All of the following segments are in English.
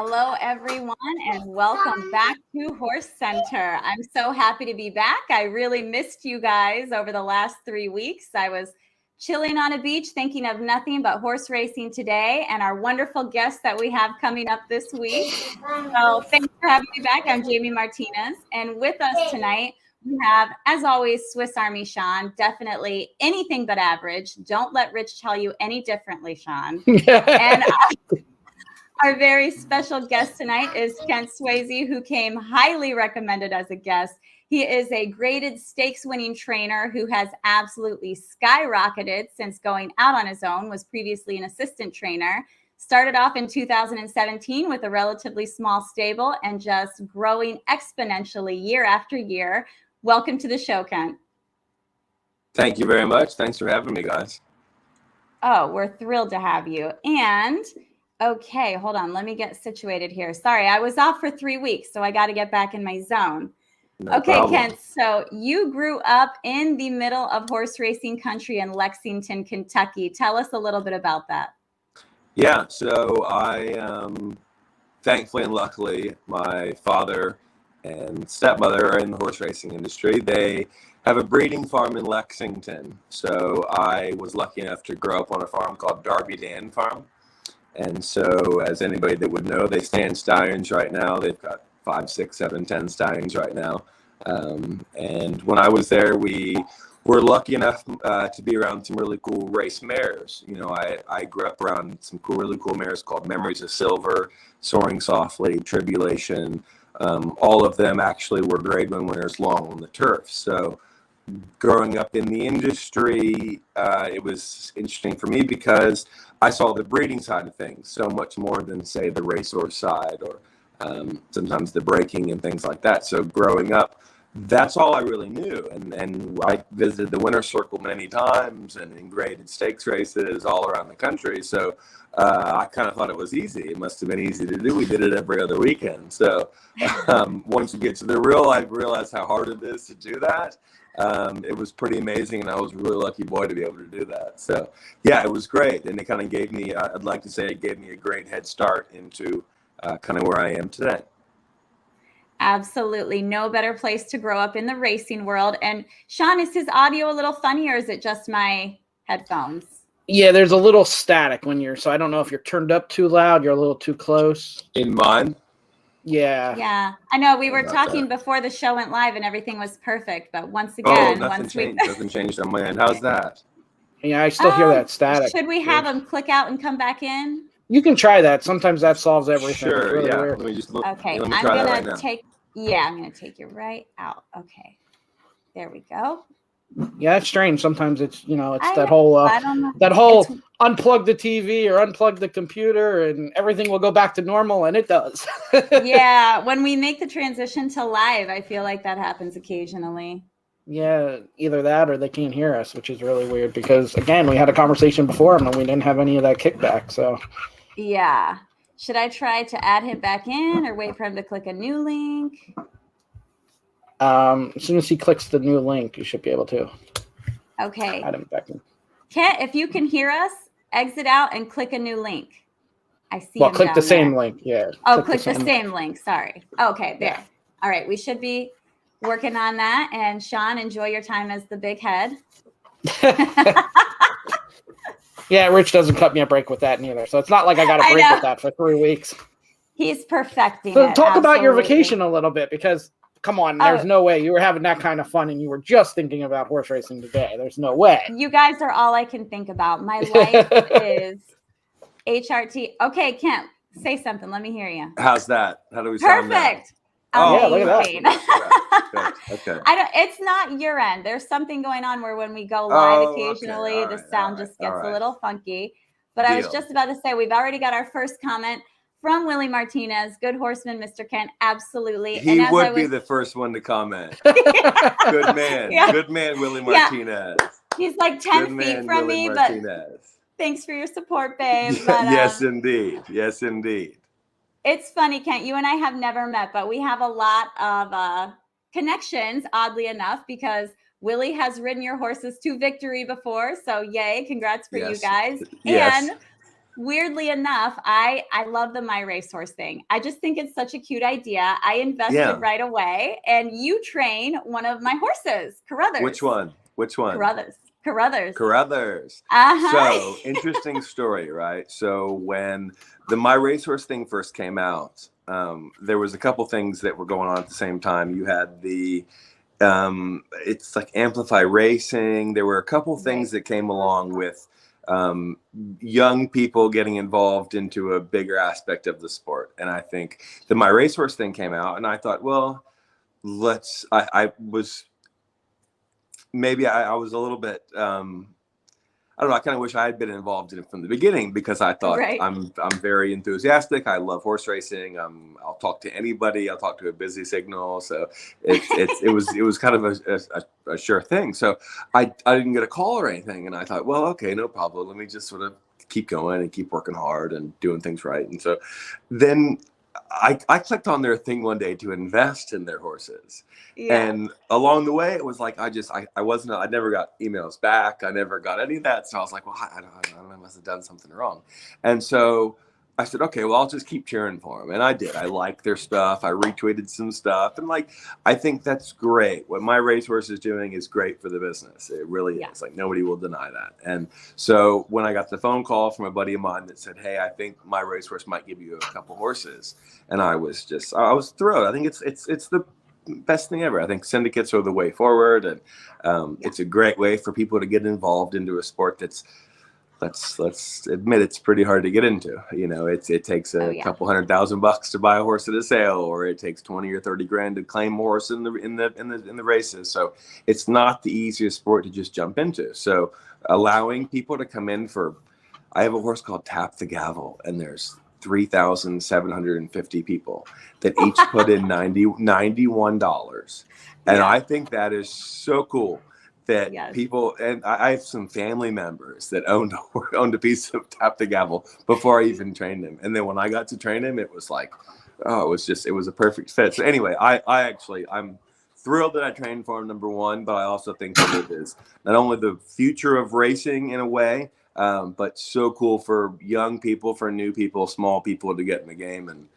Hello, everyone, and welcome back to Horse Center. I'm so happy to be back. I really missed you guys over the last 3 weeks. I was chilling on a beach thinking of nothing but horse racing today and our wonderful guests that we have coming up this week. So thanks for having me back. I'm Jamie Martinez, and with us tonight, we have, as always, Swiss Army Sean. Definitely anything but average. Don't let Rich tell you any differently, Sean. And our very special guest tonight is Kent Sweezey, who came highly recommended as a guest. He is a graded stakes winning trainer who has absolutely skyrocketed since going out on his own, was previously an assistant trainer, started off in 2017 with a relatively small stable and just growing exponentially year after year. Welcome to the show, Kent. Thank you very much. Thanks for having me, guys. Oh, we're thrilled to have you. And okay, hold on. Let me get situated here. Sorry, I was off for 3 weeks, so I got to get back in my zone. No problem. Kent, so you grew up in the middle of horse racing country in Lexington, Kentucky. Tell us a little bit about that. Yeah, so I thankfully and luckily, my father and stepmother are in the horse racing industry. They have a breeding farm in Lexington. So I was lucky enough to grow up on a farm called Darby Dan Farm. And so, as anybody that would know, they stand stallions right now. They've got 5, 6, 7, 10 stallions right now. And when I was there, we were lucky enough to be around some really cool race mares. You know, I grew up around some really cool mares called Memories of Silver, Soaring Softly, Tribulation. All of them actually were Grade 1 winners long on the turf. So growing up in the industry, it was interesting for me because I saw the breeding side of things so much more than, say, the racehorse side or sometimes the breaking and things like that. So growing up, that's all I really knew. And I visited the winner's circle many times and in graded stakes races all around the country. So I kind of thought it was easy. It must have been easy to do. We did it every other weekend. So once you get to the real, I realized how hard it is to do that. It was pretty amazing, and I was a really lucky boy to be able to do that. So, yeah, it was great, and it kind of gave me, I'd like to say it gave me a great head start into kind of where I am today. Absolutely. No better place to grow up in the racing world. And Sean, is his audio a little funny, or is it just my headphones? Yeah, there's a little static when so I don't know if you're turned up too loud, you're a little too close. In mine? Yeah, I know we were talking before the show went live and everything was perfect, but once again, doesn't change on my end. How's that? Yeah, I still hear that static. Should we have them click out and come back in? You can try that. Sometimes that solves everything. Sure, really yeah. weird. Let me just look. Okay, let me try that right now. I'm gonna take you right out. Okay, there we go. Yeah, it's strange. Sometimes it's that whole unplug the TV or unplug the computer and everything will go back to normal, and it does. Yeah, when we make the transition to live, I feel like that happens occasionally. Yeah, either that or they can't hear us, which is really weird because, again, we had a conversation before and we didn't have any of that kickback. So yeah, should I try to add him back in or wait for him to click a new link? As soon as he clicks the new link, you should be able to. Okay. Add him back in. Kent, if you can hear us, exit out and click a new link. I see. Well, click the same link. Yeah. Oh, click the same link. Sorry. Okay, there. Yeah. All right, we should be working on that. And Sean, enjoy your time as the big head. Yeah, Rich doesn't cut me a break with that neither. So it's not like I got a break with that for 3 weeks. He's perfecting it. Talk about your vacation a little bit because, come on, there's no way you were having that kind of fun and you were just thinking about horse racing today. There's no way. You guys are all I can think about. My life is HRT. Okay, Kent, say something. Let me hear you. How's that? How do we sound now? Perfect. Oh, yeah, look at that. Okay. It's not your end. There's something going on where when we go live occasionally, the sound just gets a little funky. But I was just about to say, we've already got our first comment from Willie Martinez. Good horseman, Mr. Kent. Absolutely. He would be the first one to comment. Good man. Yeah. Good man, Willie Martinez. Yeah. He's like 10 feet from me, but thanks for your support, babe. But, yes, indeed. Yes, indeed. It's funny, Kent, you and I have never met, but we have a lot of connections, oddly enough, because Willie has ridden your horses to victory before. So yay, congrats for you guys. Yes. And weirdly enough, I love the My Racehorse thing. I just think it's such a cute idea. I invested right away, and you train one of my horses, Carruthers. Which one? Carruthers. So interesting story, right? So when the My Racehorse thing first came out, there was a couple things that were going on at the same time. You had the it's like Amplify Racing. There were a couple things that came along with young people getting involved into a bigger aspect of the sport. And I think the My Racehorse thing came out, and I thought, well, I was a little bit I don't know. I kind of wish I had been involved in it from the beginning, because I thought I'm very enthusiastic. I love horse racing. I'll talk to anybody. I'll talk to a busy signal. So it was kind of a sure thing. So I didn't get a call or anything, and I thought, well, okay, no problem. Let me just sort of keep going and keep working hard and doing things right. And so then I clicked on their thing one day to invest in their horses. And along the way, it was like, I never got emails back. I never got any of that. So I was like, well, I don't know, I must have done something wrong. And so I said, okay, well, I'll just keep cheering for them. And I did. I liked their stuff. I retweeted some stuff. And I think that's great. What My Racehorse is doing is great for the business. It really is. Like, nobody will deny that. And so when I got the phone call from a buddy of mine that said, hey, I think My Racehorse might give you a couple horses. And I was thrilled. I think it's the best thing ever. I think syndicates are the way forward. And it's a great way for people to get involved into a sport that's, let's admit, it's pretty hard to get into. It takes a couple $100,000 to buy a horse at a sale, or it takes 20 or 30 grand to claim a horse in the races. So it's not the easiest sport to just jump into. So allowing people to come in I have a horse called Tap the Gavel, and there's 3,750 people that each put in $91. And I think that is so cool. That people, and I have some family members that owned a piece of Tap the Gavel before I even trained him. And then when I got to train him, it was like, it was a perfect fit. So anyway, I'm thrilled that I trained for him, number one, but I also think that it is not only the future of racing in a way, but so cool for young people, for new people, small people to get in the game. And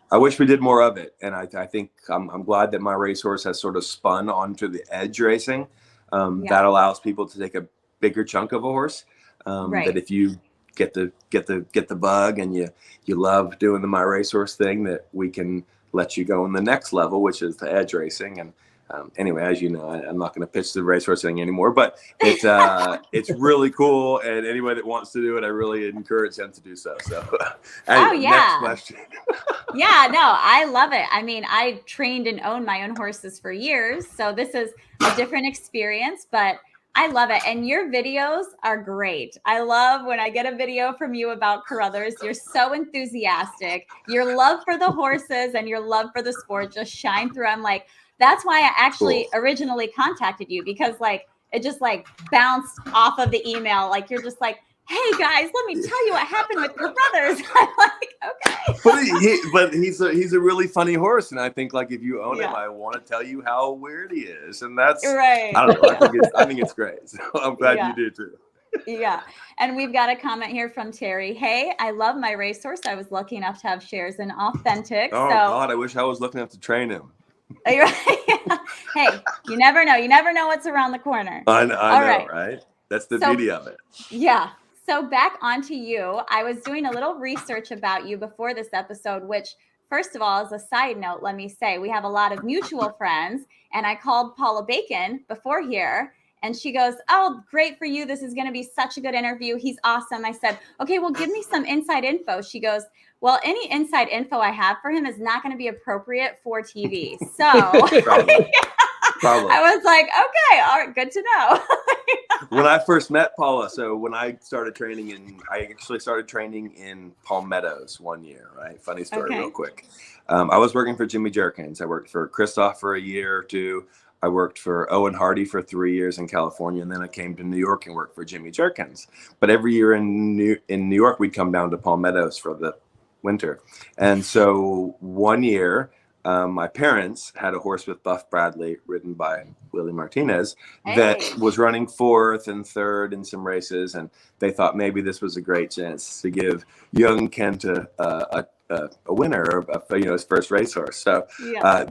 I wish we did more of it. And I think I'm glad that My Racehorse has sort of spun onto the edge racing. That allows people to take a bigger chunk of a horse. That if you get the bug and you love doing the My Racehorse thing, that we can let you go in the next level, which is the edge racing. And anyway, as you know, I'm not going to pitch the racehorse thing anymore, but it's really cool. And anybody that wants to do it, I really encourage them to do so. So, anyway, next question. I love it. I mean, I trained and owned my own horses for years, so this is a different experience, but I love it. And your videos are great. I love when I get a video from you about Carruthers. You're so enthusiastic. Your love for the horses and your love for the sport just shine through. I'm like, that's why I actually originally contacted you, because it just bounced off of the email. You're just like, hey guys, let me tell you what happened with Carruthers. I'm like, okay. But he's a really funny horse, and I think if you own him, I want to tell you how weird he is, and that's right. I don't know. I think it's great. So I'm glad you do too. Yeah. And we've got a comment here from Terry. Hey, I love My Racehorse. I was lucky enough to have shares in Authentic. Oh God, I wish I was lucky enough to train him. Hey, you never know. You never know what's around the corner. I know, right? That's the beauty of it. Yeah. So back onto you. I was doing a little research about you before this episode, which, first of all, as a side note, let me say we have a lot of mutual friends. And I called Paula Bacon before here, and she goes, oh, great for you. This is going to be such a good interview. He's awesome. I said, okay, well, give me some inside info. She goes, well, any inside info I have for him is not going to be appropriate for TV. So Probably. I was like, okay, all right, good to know. When I first met Paula, so when I started training I actually started training in Palm Meadows one year, right? Funny story, real quick. I was working for Jimmy Jerkins. I worked for Christoph for a year or two. I worked for Owen Hardy for 3 years in California, and then I came to New York and worked for Jimmy Jerkins. But every year in New York, we'd come down to Palm Meadows for the winter. And so one year, my parents had a horse with Buff Bradley, ridden by Willie Martinez, that was running 4th and 3rd in some races, and they thought maybe this was a great chance to give young Kent a winner, his first racehorse. So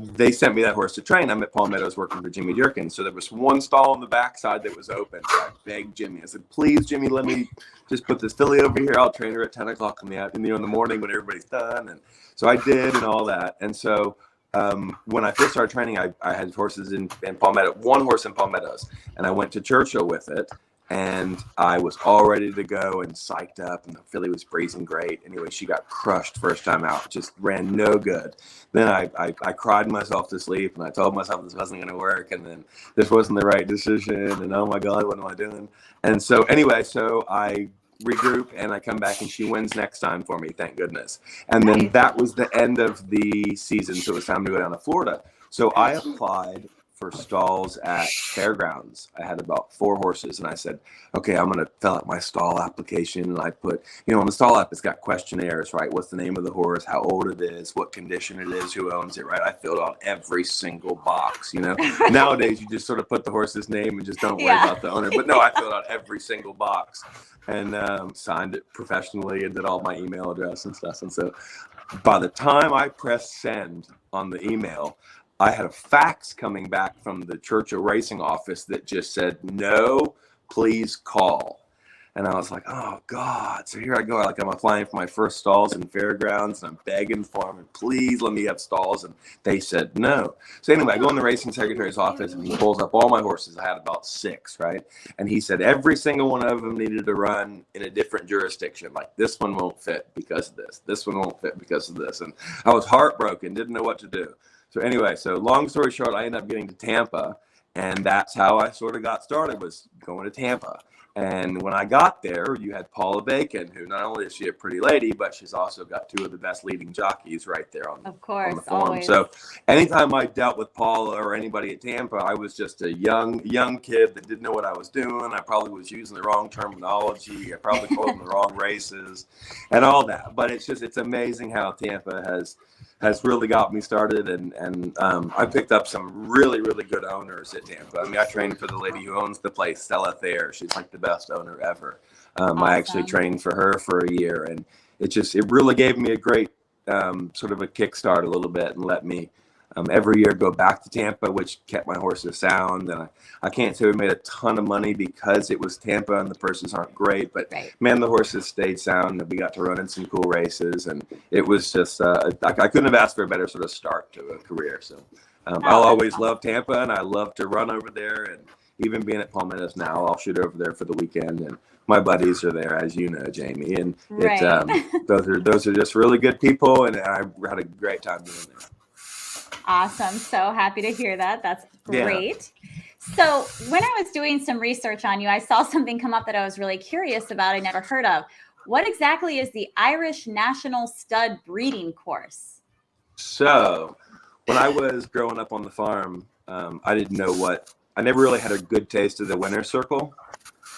they sent me that horse to train. I'm at Palmetto's working for Jimmy Durkin. So there was one stall on the backside that was open. So I begged Jimmy. I said, please, Jimmy, let me just put this filly over here. I'll train her at 10 o'clock in the morning when everybody's done. And so I did, and all that. And so when I first started training, I had horses in Palmetto, one horse in Palmetto's, and I went to Churchill with it. And I was all ready to go and psyched up, and the filly was breezing great. Anyway, she got crushed first time out, just ran no good. Then I cried myself to sleep, and I told myself this wasn't going to work, and then this wasn't the right decision, and oh my God, what am I doing? And so anyway, so I regroup, and I come back, and she wins next time for me, thank goodness. And then that was the end of the season, so it was time to go down to Florida. So I applied for stalls at fairgrounds. I had about 4 horses, and I said, okay, I'm going to fill out my stall application. And I put, on the stall app, it's got questionnaires, right? What's the name of the horse, how old it is, what condition it is, who owns it, right? I filled out every single box, Nowadays, you just sort of put the horse's name and just don't worry about the owner. But no, I filled out every single box and signed it professionally and did all my email address and stuff. And so by the time I pressed send on the email, I had a fax coming back from the Churchill Racing office that just said, no, please call. And I was like, oh God. So here I go. Like, I'm applying for my first stalls in fairgrounds, and I'm begging for them, and please let me have stalls. And they said no. So anyway, I go in the racing secretary's office, and he pulls up all my horses. I had about 6, right? And he said every single one of them needed to run in a different jurisdiction. Like, this one won't fit because of this. This one won't fit because of this. And I was heartbroken, didn't know what to do. So anyway, so long story short, I ended up getting to Tampa, and that's how I sort of got started, was going to Tampa. And when I got there, you had Paula Bacon, who not only is she a pretty lady, but she's also got 2 of the best leading jockeys right there on the farm. Always. So anytime I dealt with Paula or anybody at Tampa, I was just a young kid that didn't know what I was doing. I probably was using the wrong terminology. I probably told them the wrong races and all that. But it's amazing how Tampa has really got me started, and I picked up some really, really good owners at Tampa. I mean, I trained for the lady who owns the place, Stella Thayer. She's like the best owner ever. Awesome. I actually trained for her for a year, and it really gave me a great sort of a kickstart a little bit, and let me every year go back to Tampa, which kept my horses sound. And I can't say we made a ton of money because it was Tampa and the purses aren't great, but man, the horses stayed sound, and we got to run in some cool races, and it was just I couldn't have asked for a better sort of start to a career. So I'll always love Tampa, and I love to run over there, and even being at Palmetto's now, I'll shoot over there for the weekend, and my buddies are there, as you know, Jamie, and those are just really good people, and I had a great time doing there. Awesome. So happy to hear that. That's great. Yeah. So when I was doing some research on you, I saw something come up that I was really curious about. I never heard of. What exactly is the Irish National Stud Breeding Course? So when I was growing up on the farm, I didn't know I never really had a good taste of the winner's circle.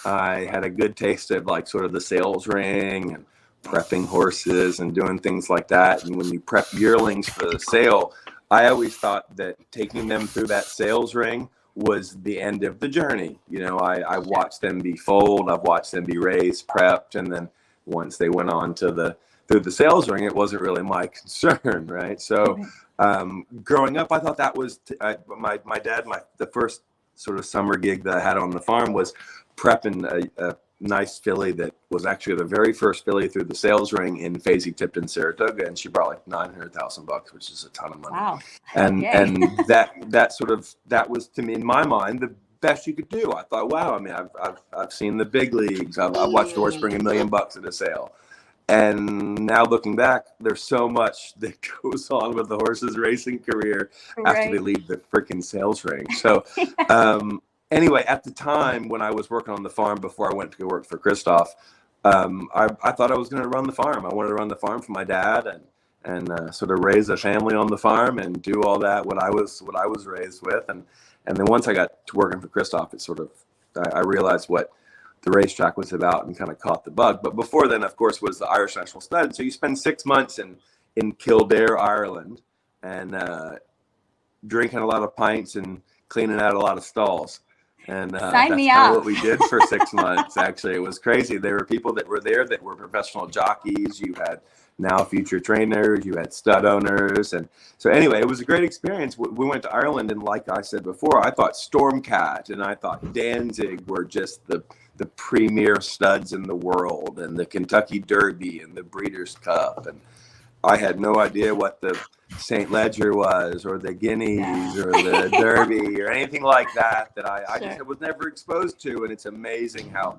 I had a good taste of like sort of the sales ring and prepping horses and doing things like that. And when you prep yearlings for the sale, I always thought that taking them through that sales ring was the end of the journey. I watched them be foaled, I've watched them be raised, prepped, and then once they went on to through the sales ring, it wasn't really my concern, right? So growing up, I thought that was my dad. The first sort of summer gig that I had on the farm was prepping a nice filly that was actually the very first filly through the sales ring in Fasey-Tipton, Saratoga, and she brought like $900,000, which is a ton of money. Wow. And that was, to me, in my mind, the best you could do. I thought, wow. I mean, I've seen the big leagues. I've watched a horse bring $1 million at a sale. And now looking back, there's so much that goes on with the horse's racing career after they leave the freaking sales ring. So. Anyway, at the time when I was working on the farm before I went to go work for Christoph, I thought I was going to run the farm. I wanted to run the farm for my dad and sort of raise a family on the farm and do all that what I was raised with. And then once I got to working for Christoph, it sort of I realized what the racetrack was about and kind of caught the bug. But before then, of course, was the Irish National Stud. So you spend 6 months in Kildare, Ireland, and drinking a lot of pints and cleaning out a lot of stalls. And that's kind of what we did for 6 months. Actually, it was crazy. There were people that were there that were professional jockeys. You had now future trainers, you had stud owners. And so anyway, it was a great experience. We went to Ireland, and like I said before, I thought Stormcat and I thought Danzig were just the premier studs in the world, and the Kentucky Derby and the Breeders' Cup. And I had no idea what the St. Ledger was, or the Guineas, or the Derby, or anything like that I just was never exposed to. And it's amazing how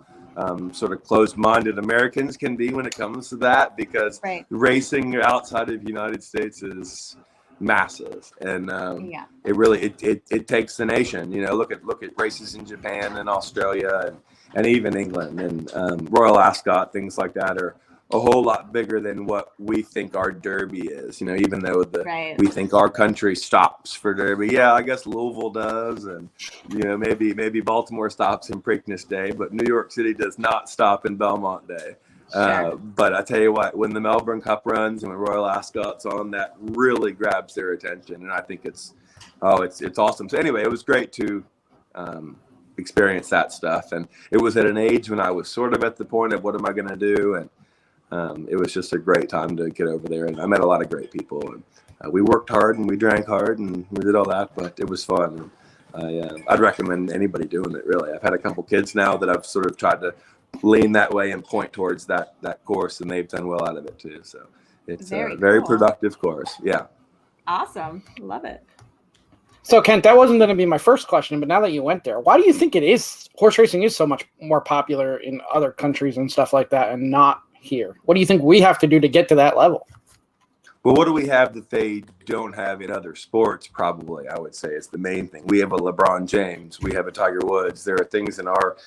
sort of closed-minded Americans can be when it comes to that, because racing outside of the United States is massive, and it really it takes the nation. Look at races in Japan and Australia and even England, and Royal Ascot, things like that are a whole lot bigger than what we think our Derby is. Even though we think our country stops for Derby. Yeah, I guess Louisville does, and maybe Baltimore stops in Preakness Day, but New York City does not stop in Belmont Day. But I tell you what, when the Melbourne Cup runs and when Royal Ascot's on, that really grabs their attention, and I think it's awesome. So anyway, it was great to experience that stuff, and it was at an age when I was sort of at the point of what am I going to do, and it was just a great time to get over there, and I met a lot of great people, and we worked hard and we drank hard and we did all that, but it was fun. And I'd recommend anybody doing it, really. I've had a couple kids now that I've sort of tried to lean that way and point towards that course, and they've done well out of it too. So it's a very productive course. Yeah. Awesome. Love it. So Kent, that wasn't going to be my first question, but now that you went there, why do you think horse racing is so much more popular in other countries and stuff like that and not here? What do you think we have to do to get to that level? Well, what do we have that they don't have in other sports? Probably, I would say, is the main thing. We have a LeBron James. We have a Tiger Woods. There are things in our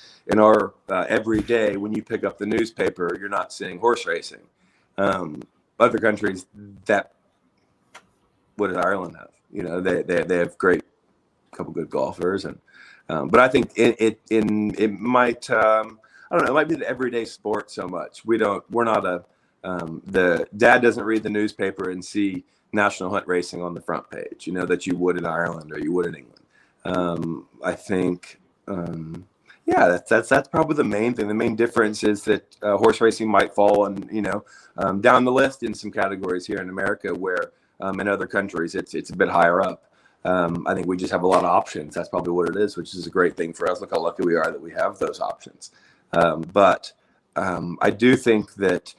everyday, when you pick up the newspaper, you're not seeing horse racing. Other countries, what does Ireland have? They have couple good golfers, and but I think it might I don't know, it might be the everyday sport so much. We're not the dad doesn't read the newspaper and see National Hunt Racing on the front page, that you would in Ireland or you would in England. I think, that's probably the main thing. The main difference is that horse racing might fall down the list in some categories here in America, where in other countries it's a bit higher up. I think we just have a lot of options. That's probably what it is, which is a great thing for us. Look how lucky we are that we have those options. But I do think that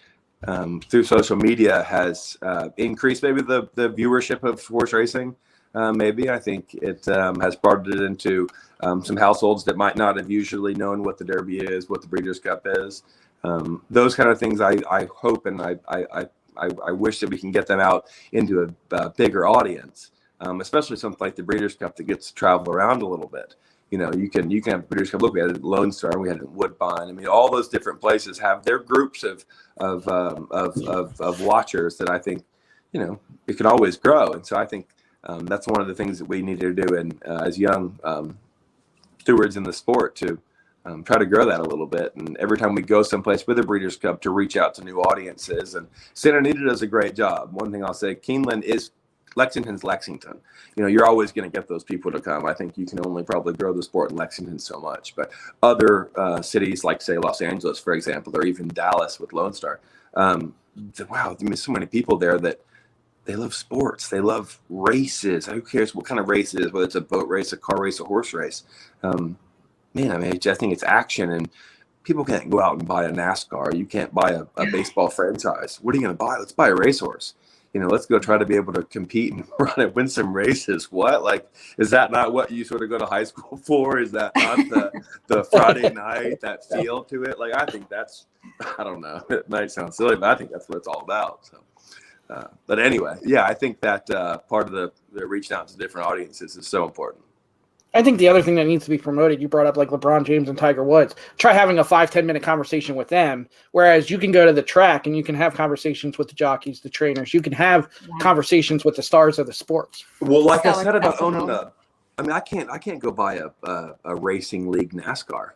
through social media has increased maybe the viewership of horse racing. Maybe I think it has brought it into some households that might not have usually known what the Derby is, what the Breeders' Cup is. Those kind of things I hope, and I wish that we can get them out into a bigger audience, especially something like the Breeders' Cup that gets to travel around a little bit. You can have Breeders' Cup. Look, we had it at Lone Star, and we had it in Woodbine. I mean, all those different places have their groups of watchers that I think, it can always grow. And so I think that's one of the things that we need to do, and as young stewards in the sport, to try to grow that a little bit. And every time we go someplace with a Breeders' Cup, to reach out to new audiences. And Santa Anita does a great job. One thing I'll say, Keeneland is Lexington's Lexington. You're always going to get those people to come. I think you can only probably grow the sport in Lexington so much. But other cities like, say, Los Angeles, for example, or even Dallas with Lone Star, wow, so many people there that they love sports. They love races. Who cares what kind of race it is, whether it's a boat race, a car race, a horse race. I think it's action, and people can't go out and buy a NASCAR. You can't buy a baseball franchise. What are you going to buy? Let's buy a racehorse. Let's go try to be able to compete and run and win some races. What? Like, is that not what you sort of go to high school for? Is that not the Friday night, that feel to it? Like, I think I don't know. It might sound silly, but I think that's what it's all about. So, but anyway, I think that part of the reaching out to different audiences is so important. I think the other thing that needs to be promoted, you brought up like LeBron James and Tiger Woods. Try having a 5-10 minute conversation with them, whereas you can go to the track and you can have conversations with the jockeys, the trainers. You can have conversations with the stars of the sports. Well, like I said about owning I can't go buy a racing league NASCAR.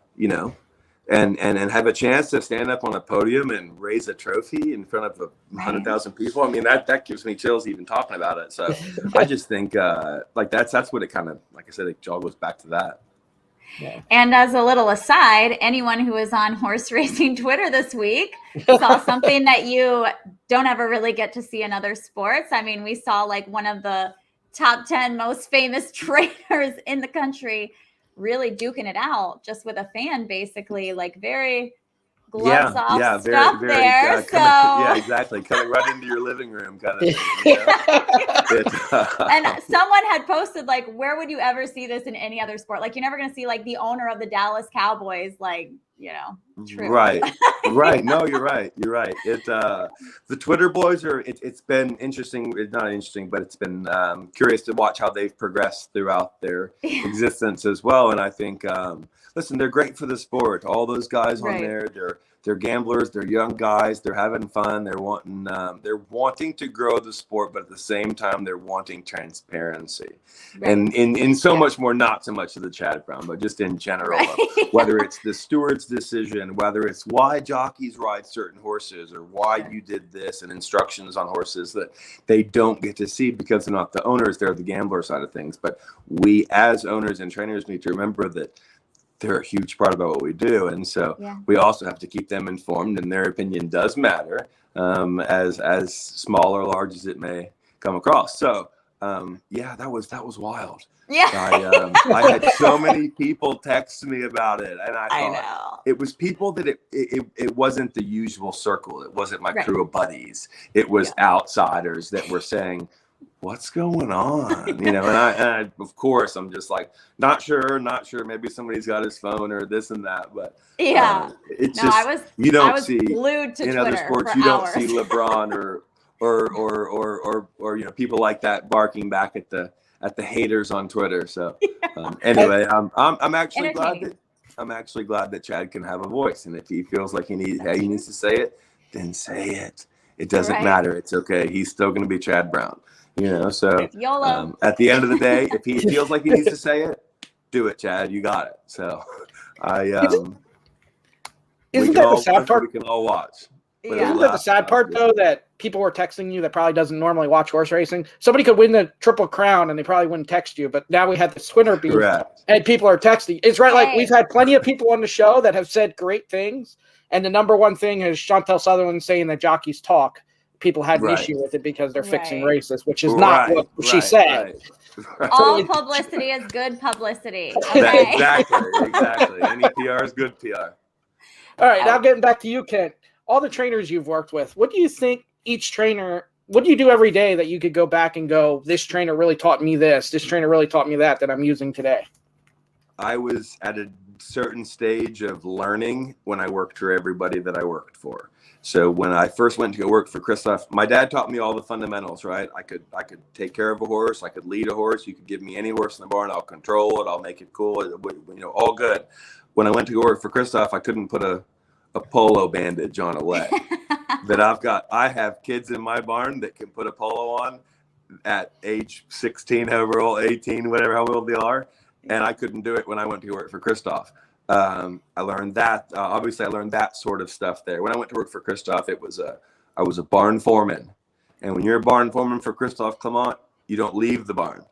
and have a chance to stand up on a podium and raise a trophy in front of 100,000 people. I mean, that gives me chills even talking about it. So I just think like that's what it kind of, like I said, it all goes back to that. Yeah. And as a little aside, anyone who was on horse racing Twitter this week saw something that you don't ever really get to see in other sports. I mean, we saw like one of the top 10 most famous trainers in the country really duking it out just with a fan, basically, like very gloves off stuff very, there. Exactly. Coming right into your living room kind of thing. You know? And someone had posted, like, where would you ever see this in any other sport? Like, you're never going to see, like, the owner of the Dallas Cowboys, like, you know, true. Right. No, you're right. The Twitter boys it's been interesting. It's not interesting, but it's been curious to watch how they've progressed throughout their existence as well. And I think, listen, they're great for the sport. All those guys on there, they're gamblers, they're young guys, they're having fun, they're wanting to grow the sport, but at the same time they're wanting transparency. And in so much more, not so much of the Chad Brown, but just in general, whether it's the steward's decision, whether it's why jockeys ride certain horses or why you did this, and instructions on horses that they don't get to see because they're not the owners, they're the gambler side of things. But we as owners and trainers need to remember that they're a huge part about what we do. And so we also have to keep them informed, and their opinion does matter, as small or large as it may come across. So that was wild. I had so many people text me about it, and I thought it was people that it wasn't the usual circle. It wasn't my crew of buddies. It was outsiders that were saying, what's going on? You know, and I of course I'm just like, not sure. Maybe somebody's got his phone or this and that, but it's you don't see glued to in Twitter other sports. You don't see LeBron or you know, people like that barking back at the haters on Twitter. So anyway, I'm actually glad that Chad can have a voice, and if he feels like he needs to say it, then say it. It doesn't matter. It's okay. He's still going to be Chad Brown. You know, so at the end of the day, if he feels like he needs to say it, do it, Chad. You got it. So isn't that the sad part? We can all watch. Isn't that the sad part, though, that people were texting you that probably doesn't normally watch horse racing? Somebody could win the Triple Crown and they probably wouldn't text you, but now we have the Swinner beef and people are texting. It's right. Like, we've had plenty of people on the show that have said great things, and the number one thing is Chantel Sutherland saying that jockeys talk. People had an issue with it because they're fixing races, which is not what she said. All publicity is good publicity. Okay? Exactly. Any PR is good PR. All right, now getting back to you, Kent. All the trainers you've worked with, what do you think each trainer, what do you do every day that you could go back and go, this trainer really taught me this trainer really taught me that I'm using today? I was at a certain stage of learning when I worked for everybody that I worked for. So when I first went to go work for Christoph, my dad taught me all the fundamentals, right? I could take care of a horse. I could lead a horse. You could give me any horse in the barn. I'll control it. I'll make it cool. You know, all good. When I went to go work for Christoph, I couldn't put a polo bandage on a leg. I have kids in my barn that can put a polo on at age 16, however old, 18, whatever, how old they are. And I couldn't do it when I went to work for Christoph. I learned that. Obviously, I learned that sort of stuff there. When I went to work for Christoph, I was a barn foreman. And when you're a barn foreman for Christoph Clement, you don't leave the barn.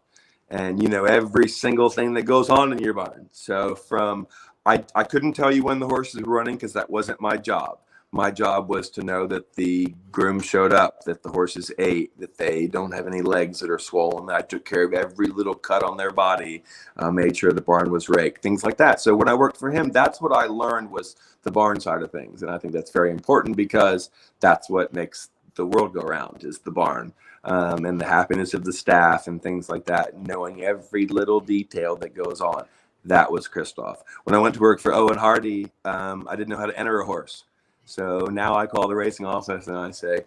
And you know every single thing that goes on in your barn. So I couldn't tell you when the horses were running because that wasn't my job. My job was to know that the groom showed up, that the horses ate, that they don't have any legs that are swollen. I took care of every little cut on their body, made sure the barn was raked, things like that. So when I worked for him, that's what I learned was the barn side of things. And I think that's very important because that's what makes the world go round, is the barn, and the happiness of the staff and things like that, knowing every little detail that goes on. That was Christoph. When I went to work for Owen Hardy, I didn't know how to enter a horse. So now I call the racing office and I say,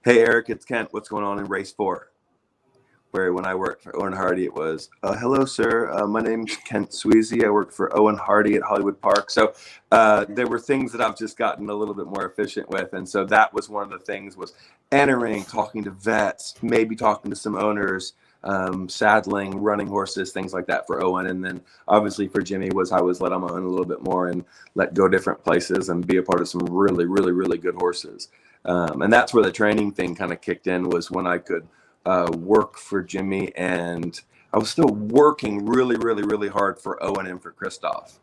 hey, Eric, it's Kent. What's going on in race 4? Where when I worked for Owen Hardy, it was, hello, sir. My name's Kent Sweezey. I work for Owen Hardy at Hollywood Park. So there were things that I've just gotten a little bit more efficient with. And so that was one of the things, was entering, talking to vets, maybe talking to some owners, saddling, running horses, things like that for Owen. And then obviously for Jimmy I was let him own a little bit more and let go different places and be a part of some really, really, really good horses. And that's where the training thing kind of kicked in, was when I could work for Jimmy, and I was still working really, really, really hard for Owen and for Christoph,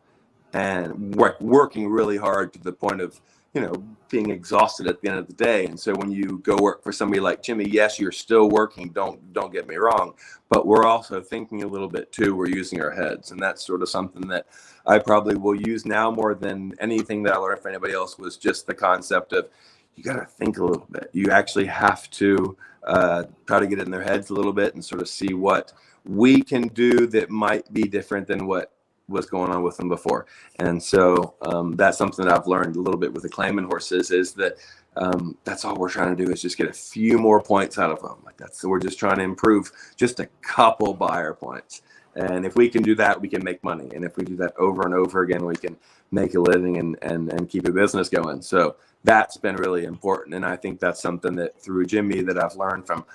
and working really hard to the point of, being exhausted at the end of the day. And so when you go work for somebody like Jimmy, yes, you're still working, don't get me wrong, but we're also thinking a little bit too. We're using our heads, and that's sort of something that I probably will use now more than anything that I learned from anybody else, was just the concept of, you got to think a little bit. You actually have to try to get in their heads a little bit and sort of see what we can do that might be different than what was going on with them before. And so that's something that I've learned a little bit with the claiming horses, is that that's all we're trying to do, is just get a few more points out of them. We're just trying to improve just a couple buyer points. And if we can do that, we can make money. And if we do that over and over again, we can make a living and keep a business going. So that's been really important. And I think that's something that through Jimmy that I've learned from.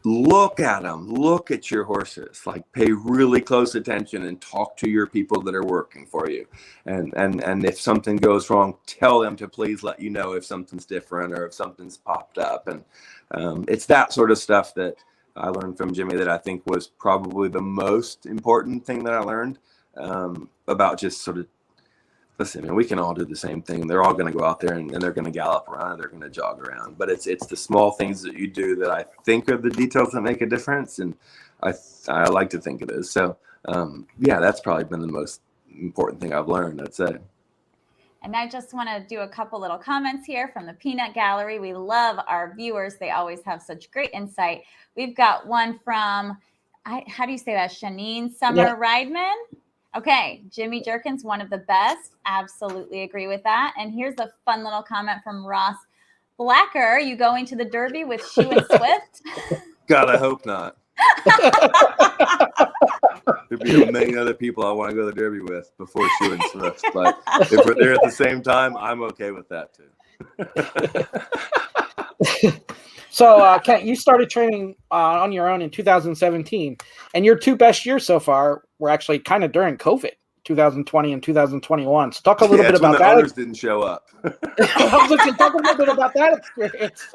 Look at them, look at your horses, pay really close attention and talk to your people that are working for you. And if something goes wrong, tell them to please let you know if something's different or if something's popped up. And it's that sort of stuff that I learned from Jimmy that I think was probably the most important thing that I learned about just sort of, listen, man, we can all do the same thing. They're all going to go out there and they're going to gallop around, they're going to jog around. But it's the small things that you do that I think are the details that make a difference. And I like to think it is. So, that's probably been the most important thing I've learned, I'd say. And I just want to do a couple little comments here from the Peanut Gallery. We love our viewers. They always have such great insight. We've got one from, how do you say that? Shanine Summer Rideman. Okay, Jimmy Jerkins, one of the best. Absolutely agree with that. And here's a fun little comment from Ross Blacker. You going to the Derby with Shoe and Swift? God, I hope not. There'd be a million other people I want to go to the Derby with before Shoe and Swift. But if we're there at the same time, I'm okay with that too. So, Kent, you started training on your own in 2017, and your two best years so far were actually kind of during COVID, 2020 and 2021. So talk a little bit about that. Owners didn't show up. I was looking, talk a little bit about that experience.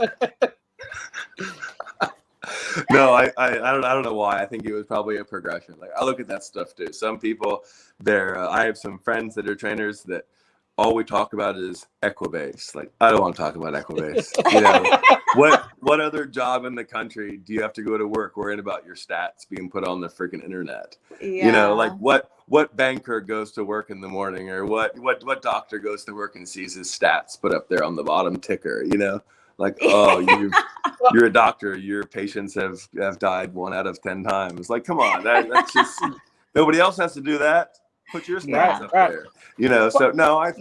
No, I don't know why. I think it was probably a progression. I look at that stuff too. Some people, I have some friends that are trainers that all we talk about is Equibase. I don't want to talk about Equibase. What other job in the country do you have to go to work worrying about your stats being put on the freaking internet? Yeah. What banker goes to work in the morning, or what doctor goes to work and sees his stats put up there on the bottom ticker? You're a doctor. Your patients have died 1 out of 10 times. Come on, that's just nobody else has to do that. Put your stats up there. So no, I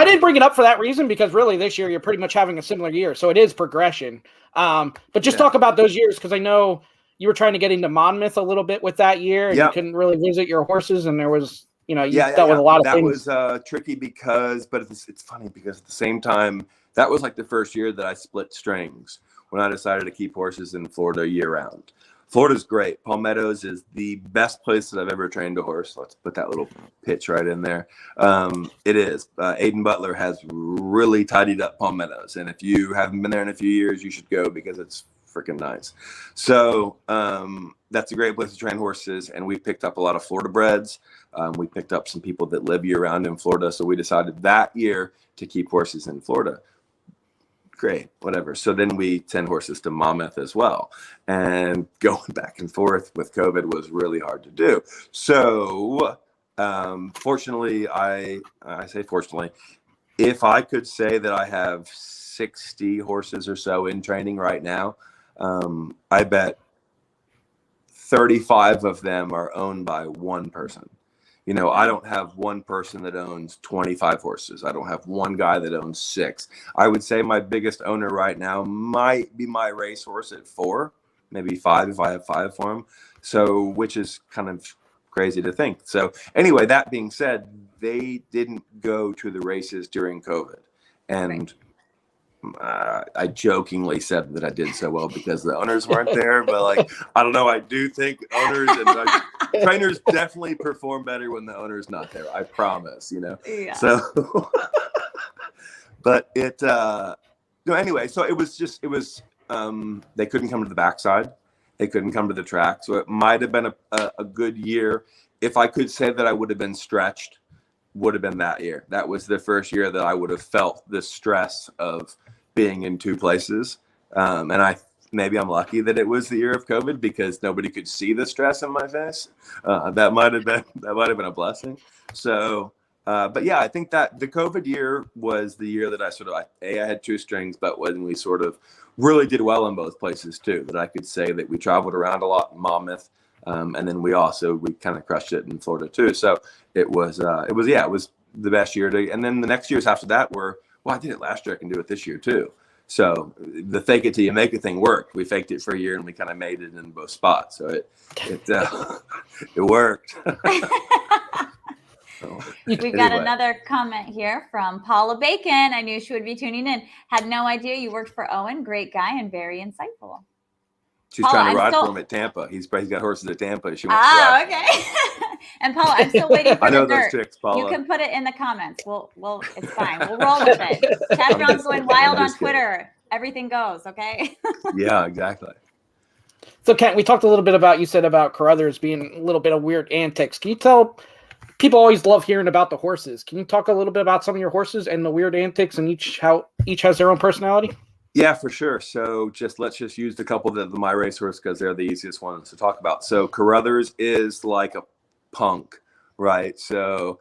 didn't bring it up for that reason, because really this year you're pretty much having a similar year. So it is progression. But just talk about those years, because I know you were trying to get into Monmouth a little bit with that year, and you couldn't really visit your horses, and there was, you dealt with a lot of things. That was tricky but it's funny because at the same time, that was the first year that I split strings when I decided to keep horses in Florida year round. Florida's great. Palmettos is the best place that I've ever trained a horse. Let's put that little pitch right in there. It is. Aiden Butler has really tidied up Palmettos. And if you haven't been there in a few years, you should go, because it's freaking nice. So that's a great place to train horses. And we picked up a lot of Florida breds. We picked up some people that live year round in Florida. So we decided that year to keep horses in Florida. Great, whatever. So then we send horses to Monmouth as well. And going back and forth with COVID was really hard to do. So fortunately, I say fortunately, if I could say that I have 60 horses or so in training right now, I bet 35 of them are owned by one person. I don't have one person that owns 25 horses. I don't have one guy that owns 6. I would say my biggest owner right now might be my Racehorse at 4, maybe 5 if I have 5 for him. So, which is kind of crazy to think. So anyway, that being said, they didn't go to the races during COVID. And I jokingly said that I did so well because the owners weren't there, but like, I don't know. I do think owners and trainers definitely perform better when the owner's not there. I promise, you know? Yeah. So, but no, anyway, so it was, they couldn't come to the backside. They couldn't come to the track. So it might've been a good year. If I could say that I would have been stretched, would have been that year. That was the first year that I would have felt the stress of being in two places. And maybe I'm lucky that it was the year of COVID because nobody could see the stress in my face. That might have been a blessing. So, but yeah, I think that the COVID year was the year that I had two strings, but when we sort of really did well in both places too, that I could say that we traveled around a lot in Monmouth. And then we kind of crushed it in Florida too. So it was the best year and then the next years after that I did it last year. I can do it this year too. So the fake it till you make it thing worked. We faked it for a year and we kind of made it in both spots. So it worked. We've got another comment here from Paula Bacon. I knew she would be tuning in. Had no idea you worked for Owen. Great guy and very insightful. She's trying to ride for him at Tampa. He's got horses at Tampa. She wants to ride. Okay. And Paula, I'm still waiting for I know the those dirt. chicks, Paula. You can put it in the comments. Well, it's fine. We'll roll with it. Chad Brown's going wild on Twitter. Everything goes, okay? Yeah, exactly. So, Kent, we talked a little bit about, you said about Carruthers being a little bit of weird antics. Can you tell, people always love hearing about the horses. Can you talk a little bit about some of your horses and the weird antics and how each has their own personality? Yeah, for sure. So let's just use the couple that my Racehorse because they're the easiest ones to talk about. So Carruthers is like a punk, right? So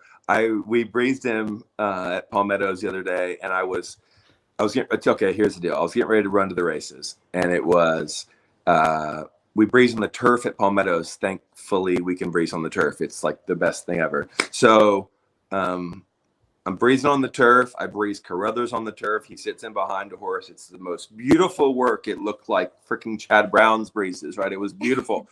we breezed him at Palmetto's the other day, and I was getting, here's the deal. I was getting ready to run to the races, and it was we breezed on the turf at Palmetto's. Thankfully, we can breeze on the turf. It's like the best thing ever. So I'm breezing on the turf. I breeze Carruthers on the turf. He sits in behind a horse. It's the most beautiful work. It looked like freaking Chad Brown's breezes, right? It was beautiful.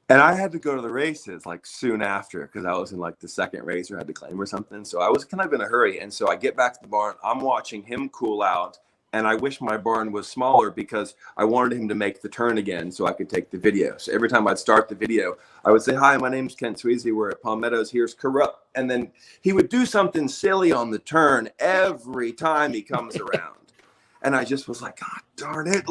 And I had to go to the races like soon after because I was in like the second race or had to claim or something. So I was kind of in a hurry. And so I get back to the barn. I'm watching him cool out. And I wish my barn was smaller because I wanted him to make the turn again so I could take the video. So every time I'd start the video, I would say, "Hi, my name's Kent Sweezey. We're at Palmetto's. Here's Carruthers." And then he would do something silly on the turn every time he comes around. And I just was like, "God darn it."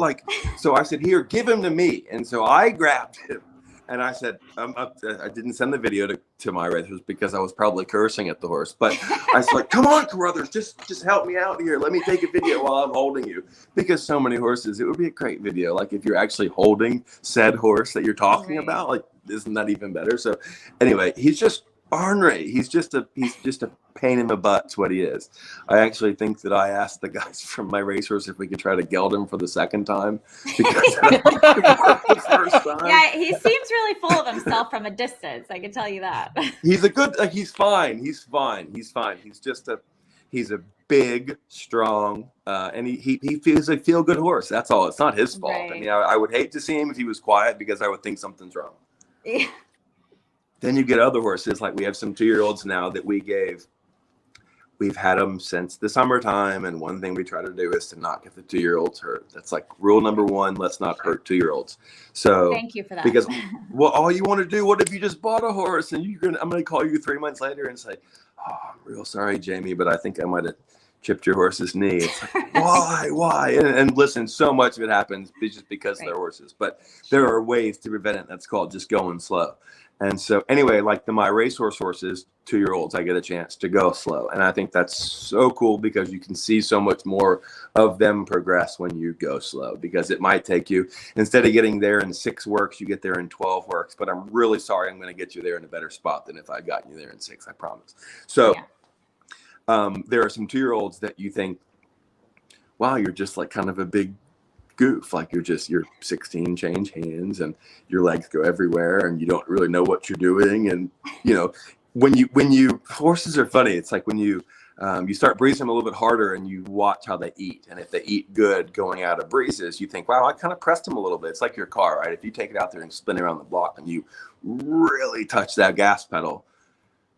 So I said, "Here, give him to me." And so I grabbed him. And I said, I didn't send the video to my Racehorse because I was probably cursing at the horse. But I was like, "Come on, Carruthers, just help me out here. Let me take a video while I'm holding you." Because so many horses, it would be a great video. Like if you're actually holding said horse that you're talking about, like isn't that even better? So anyway, he's just ornery. He's just a pain in the butt's what he is. I actually think that I asked the guys from my Racehorse if we could try to geld him for the second time because the first time. Yeah, he seems really full of himself from a distance. I can tell you that. He's he's fine. He's a big, strong, and he feels a feel good horse. That's all. It's not his fault. Right. I mean, I would hate to see him if he was quiet because I would think something's wrong. Yeah. Then you get other horses, like we have some 2-year-olds now that we've had them since the summertime. And one thing we try to do is to not get the 2-year-olds hurt. That's like rule number 1, let's not hurt 2-year-olds. So thank you for that. Because all you want to do, what if you just bought a horse and I'm going to call you 3 months later and say, "Oh, I'm real sorry, Jamie, but I think I might have chipped your horse's knee." It's like, why? And listen, so much of it happens just because they're horses, but there are ways to prevent it. That's called just going slow. And so anyway, like my Racehorse horses, 2-year-olds, I get a chance to go slow. And I think that's so cool because you can see so much more of them progress when you go slow, because it might take you, instead of getting there in 6 works, you get there in 12 works. But I'm really sorry, I'm going to get you there in a better spot than if I got you there in 6, I promise. So there are some 2-year-olds that you think, wow, you're just like kind of a big goof, like you're 16 change hands and your legs go everywhere and you don't really know what you're doing. And when you horses are funny. It's like when you start breezing them a little bit harder and you watch how they eat, and if they eat good going out of breezes, you think, wow, I kind of pressed them a little bit. It's like your car, right? If you take it out there and spin around the block and you really touch that gas pedal,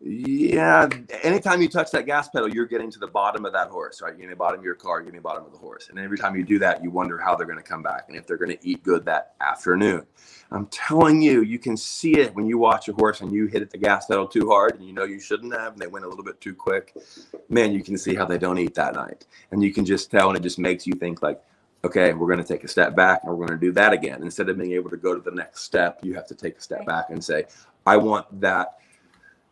Yeah, anytime you touch that gas pedal, you're getting to the bottom of that horse, right? You're getting the bottom of your car, you're getting the bottom of the horse. And every time you do that, you wonder how they're going to come back and if they're going to eat good that afternoon. I'm telling you, you can see it when you watch a horse and you hit the gas pedal too hard and you know you shouldn't have, and they went a little bit too quick. Man, you can see how they don't eat that night. And you can just tell, and it just makes you think like, okay, we're going to take a step back and we're going to do that again. Instead of being able to go to the next step, you have to take a step back and say, I want that.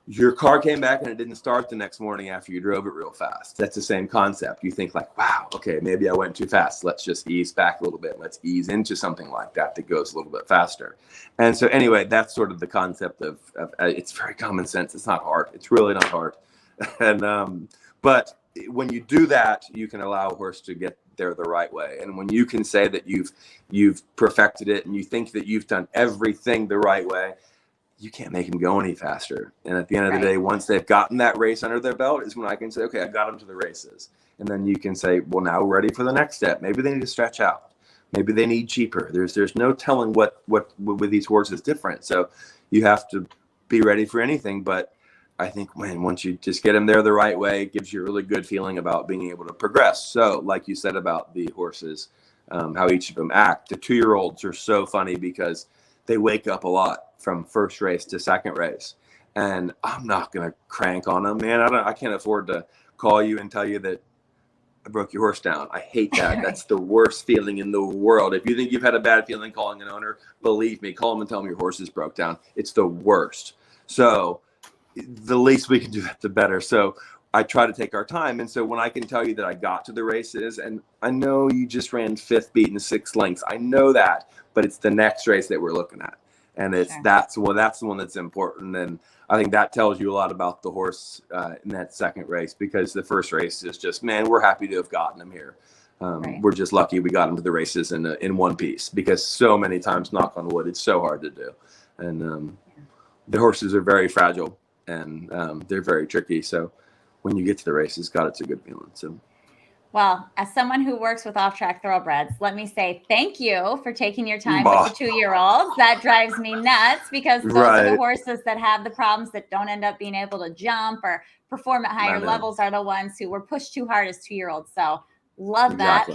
Your car came back and it didn't start the next morning after you drove it real fast. That's the same concept. You think like, wow, okay, maybe I went too fast. Let's just ease back a little bit. Let's ease into something like that goes a little bit faster. And so anyway, that's sort of the concept of it's very common sense. It's not hard. It's really not hard. And but when you do that, you can allow a horse to get there the right way. And when you can say that you've perfected it and you think that you've done everything the right way, you can't make them go any faster. And at the end of the day, once they've gotten that race under their belt is when I can say, okay, I got them to the races. And then you can say, well, now we're ready for the next step. Maybe they need to stretch out. Maybe they need cheaper. There's no telling what with these horses different. So you have to be ready for anything. But I think once you just get them there the right way, it gives you a really good feeling about being able to progress. So like you said about the horses, how each of them act, the 2-year-olds are so funny because they wake up a lot from first race to second race. And I'm not going to crank on them, man. I can't afford to call you and tell you that I broke your horse down. I hate that. That's the worst feeling in the world. If you think you've had a bad feeling calling an owner, believe me, call them and tell them your horse is broke down. It's the worst. So the least we can do that, the better. So I try to take our time. And so when I can tell you that I got to the races, and I know you just ran 5th beaten 6 lengths. I know that, but it's the next race that we're looking at. And that's the one that's important. And I think that tells you a lot about the horse in that second race, because the first race is just, man, we're happy to have gotten him here. We're just lucky we got him to the races in one piece, because so many times, knock on wood, it's so hard to do. And the horses are very fragile and they're very tricky. So when you get to the races, God, it's a good feeling. So. Well, as someone who works with off-track thoroughbreds, let me say thank you for taking your time with the 2-year-olds. That drives me nuts, because those are the horses that have the problems, that don't end up being able to jump or perform at higher levels, are the ones who were pushed too hard as 2-year-olds. So love that.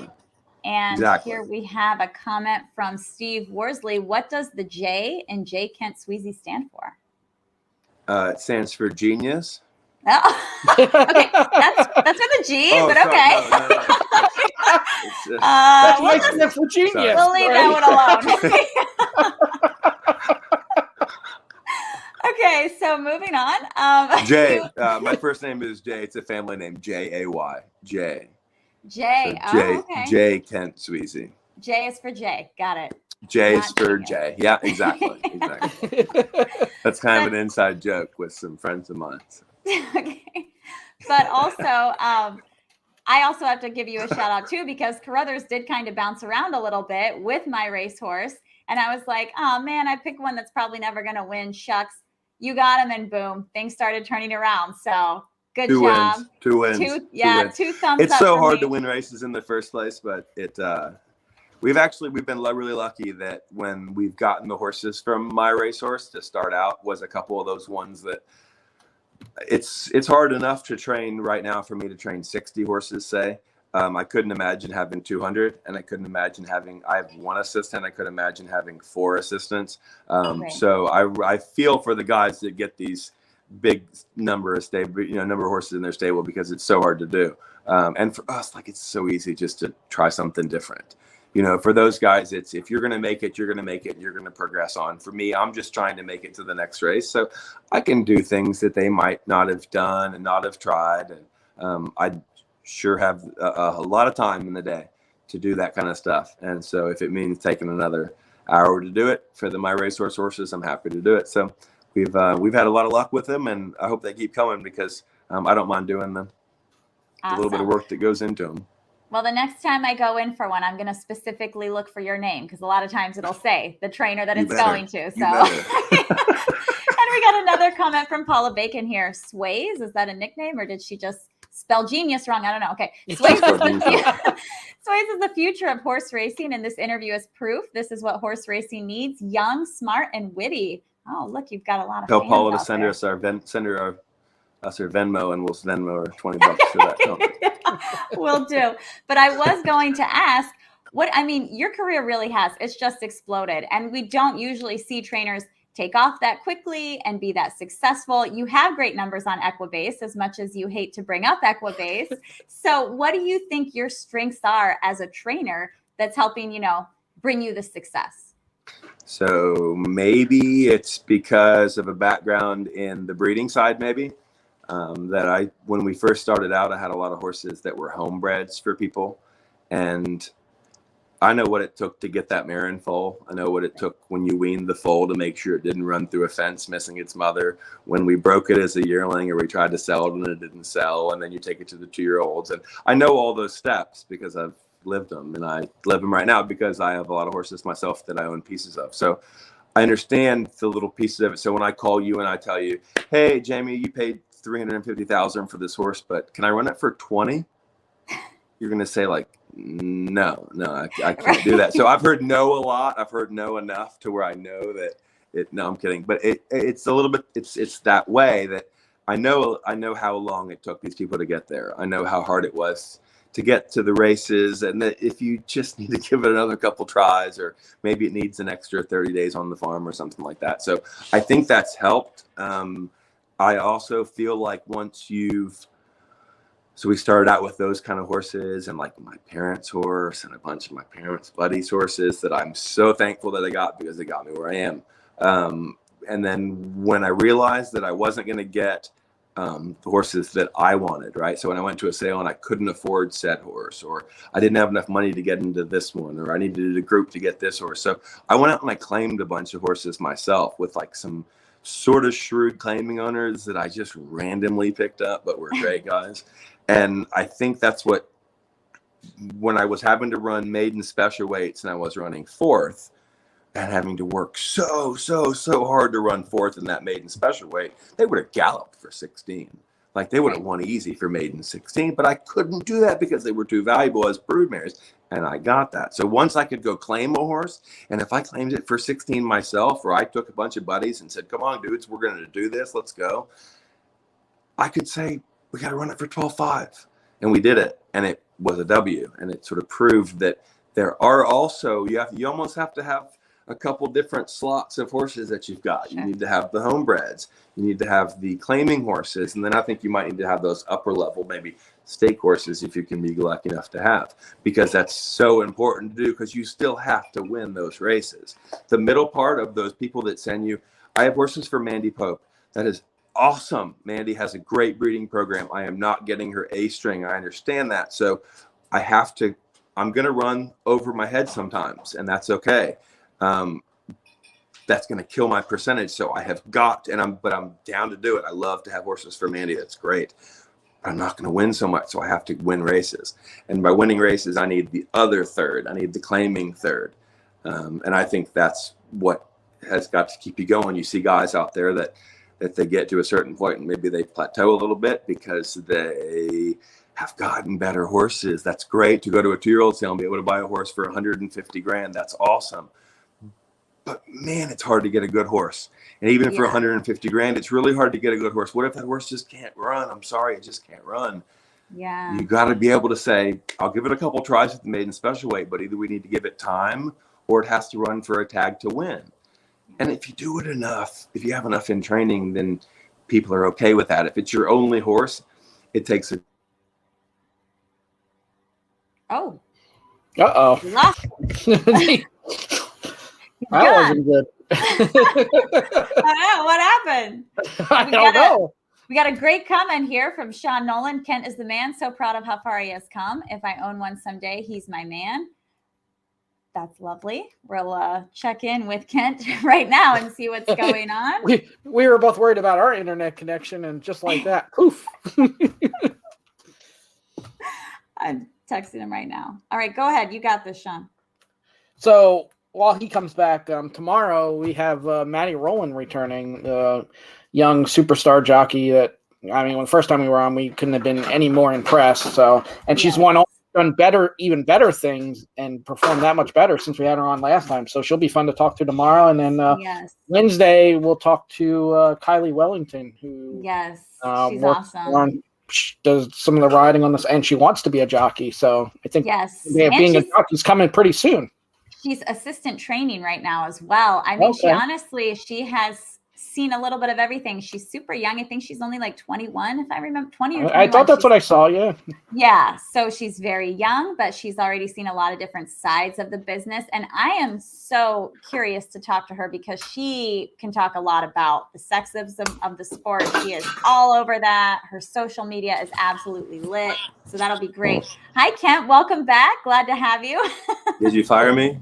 And here we have a comment from Steve Worsley. What does the J in J Kent Sweezey stand for? It stands for genius. Oh, okay, that's with a G, but okay. We'll leave that one alone. Okay, so moving on. Jay, my first name is Jay. It's a family name, J-A-Y. Jay. Jay. So okay. Jay Kent Sweezey. J is for Jay. Got it. J is for Jay. Yeah, exactly. That's kind of an inside joke with some friends of mine. So. Okay, but also I also have to give you a shout out too, because Carruthers did kind of bounce around a little bit with my racehorse, and I was like, oh man, I picked one that's probably never going to win. Shucks, you got him, and boom, things started turning around. So good job. Two wins. Two thumbs up. It's so hard to win races in the first place, but we've been really lucky that when we've gotten the horses from my racehorse to start out was a couple of those ones that. It's hard enough to train right now for me to train 60 horses, say. I couldn't imagine having 200, and I couldn't imagine I have 1 assistant. I couldn't imagine having 4 assistants. So I feel for the guys that get these big number of horses in their stable, because it's so hard to do. And for us, like, it's so easy just to try something different. For those guys, it's if you're going to make it, you're going to make it, and you're going to progress on. For me, I'm just trying to make it to the next race. So I can do things that they might not have done and not have tried. And I sure have a lot of time in the day to do that kind of stuff. And so if it means taking another hour to do it for my racehorse horses, I'm happy to do it. So we've had a lot of luck with them, and I hope they keep coming, because I don't mind doing them. Awesome. A little bit of work that goes into them. Well, the next time I go in for one, I'm going to specifically look for your name, because a lot of times it'll say the trainer that it's going to. So, and we got another comment from Paula Bacon here. Sways, is that a nickname, or did she just spell genius wrong? I don't know. Okay. Sways is the future of horse racing, and this interview is proof. This is what horse racing needs: young, smart, and witty. Oh, look, you've got a lot of. Tell Paula to send her our us her Venmo, and we'll Venmo her $20 for that comment. Will do. But I was going to ask, your career really has, it's just exploded. And we don't usually see trainers take off that quickly and be that successful. You have great numbers on Equibase, as much as you hate to bring up Equibase. So what do you think your strengths are as a trainer that's helping, bring you the success? So maybe it's because of a background in the breeding side, maybe. When we first started out, I had a lot of horses that were homebreds for people. And I know what it took to get that mare in foal. I know what it took when you weaned the foal to make sure it didn't run through a fence missing its mother. When we broke it as a yearling, or we tried to sell it and it didn't sell, and then you take it to the 2-year-olds. And I know all those steps because I've lived them, and I live them right now because I have a lot of horses myself that I own pieces of. So I understand the little pieces of it. So when I call you and I tell you, hey, Jamie, you paid $350,000 for this horse, but can I run it for 20? You're going to say like, no, I can't do that. So I've heard no a lot. I've heard no enough to where I know that no, I'm kidding. But it's a little bit, it's that way that I know how long it took these people to get there. I know how hard it was to get to the races, and that if you just need to give it another couple tries, or maybe it needs an extra 30 days on the farm or something like that. So I think that's helped. I also feel like so we started out with those kind of horses, and like my parents' horse and a bunch of my parents' buddies' horses that I'm so thankful that I got, because they got me where I am. And then when I realized that I wasn't going to get the horses that I wanted, right? So when I went to a sale and I couldn't afford said horse, or I didn't have enough money to get into this one, or I needed a group to get this horse. So I went out and I claimed a bunch of horses myself with like some sort of shrewd claiming owners that I just randomly picked up, but were great guys. And I think that's when I was having to run maiden special weights and I was running fourth and having to work so hard to run fourth in that maiden special weight, they would have galloped for 16. Like they would have won easy for maiden 16, but I couldn't do that because they were too valuable as broodmares. And I got that. So once I could go claim a horse, and if I claimed it for 16 myself, or I took a bunch of buddies and said, come on, dudes, we're going to do this, let's go, I could say, we got to run it for 12.5. And we did it. And it was a W. And it sort of proved that there are also, you almost have to have a couple different slots of horses that you've got. You need to have the homebreds. You need to have the claiming horses. And then I think you might need to have those upper level, maybe stake horses, if you can be lucky enough to have, because that's so important to do, because you still have to win those races. The middle part of those people that send you, I have horses for Mandy Pope. That is awesome. Mandy has a great breeding program. I am not getting her A string. I understand that. So I'm going to run over my head sometimes, and that's okay. That's going to kill my percentage. So I have got, but I'm down to do it. I love to have horses for Mandy. That's great. But I'm not going to win so much. So I have to win races. And by winning races, I need the other third. I need the claiming third. And I think that's what has got to keep you going. You see guys out there that they get to a certain point and maybe they plateau a little bit because they have gotten better horses. That's great to go to a 2-year-old sale and be able to buy a horse for $150,000. That's awesome. But man, it's hard to get a good horse. And even for $150,000, it's really hard to get a good horse. What if that horse just can't run? I'm sorry, it just can't run. Yeah. You got to be able to say, I'll give it a couple tries at the maiden special weight, but either we need to give it time or it has to run for a tag to win. And if you do it enough, if you have enough in training, then people are okay with that. If it's your only horse, it takes a. Oh. Uh-oh. That wasn't good. I don't know. What happened? I don't know. We got a great comment here from Sean Nolan. Kent is the man. So proud of how far he has come. If I own one someday, he's my man. That's lovely. We'll check in with Kent right now and see what's going on. We were both worried about our internet connection, and just like that, poof. I'm texting him right now. All right, go ahead. You got this, Sean. So while he comes back tomorrow, we have Maddie Rowland returning, the young superstar jockey that, I mean, when the first time we were on, we couldn't have been any more impressed. So, and she's won all done better, even better things and performed that much better since we had her on last time. So she'll be fun to talk to tomorrow. And then Yes. Wednesday, we'll talk to Kylie Wellington, who Yes. She's works awesome. does some of the riding on this, and she wants to be a jockey. So I think Yes. being a jockey is coming pretty soon. She's assistant training right now as well. I mean, Okay. she has seen a little bit of everything. She's super young. I think she's only like 21, if I remember, 20 or 21. I thought that's what I saw. Yeah. Yeah. So she's very young, but she's already seen a lot of different sides of the business. And I am so curious to talk to her because she can talk a lot about the sexism of the sport. She is all over that. Her social media is absolutely lit. So that'll be great. Hi, Kent. Welcome back. Glad to have you. Did you fire me?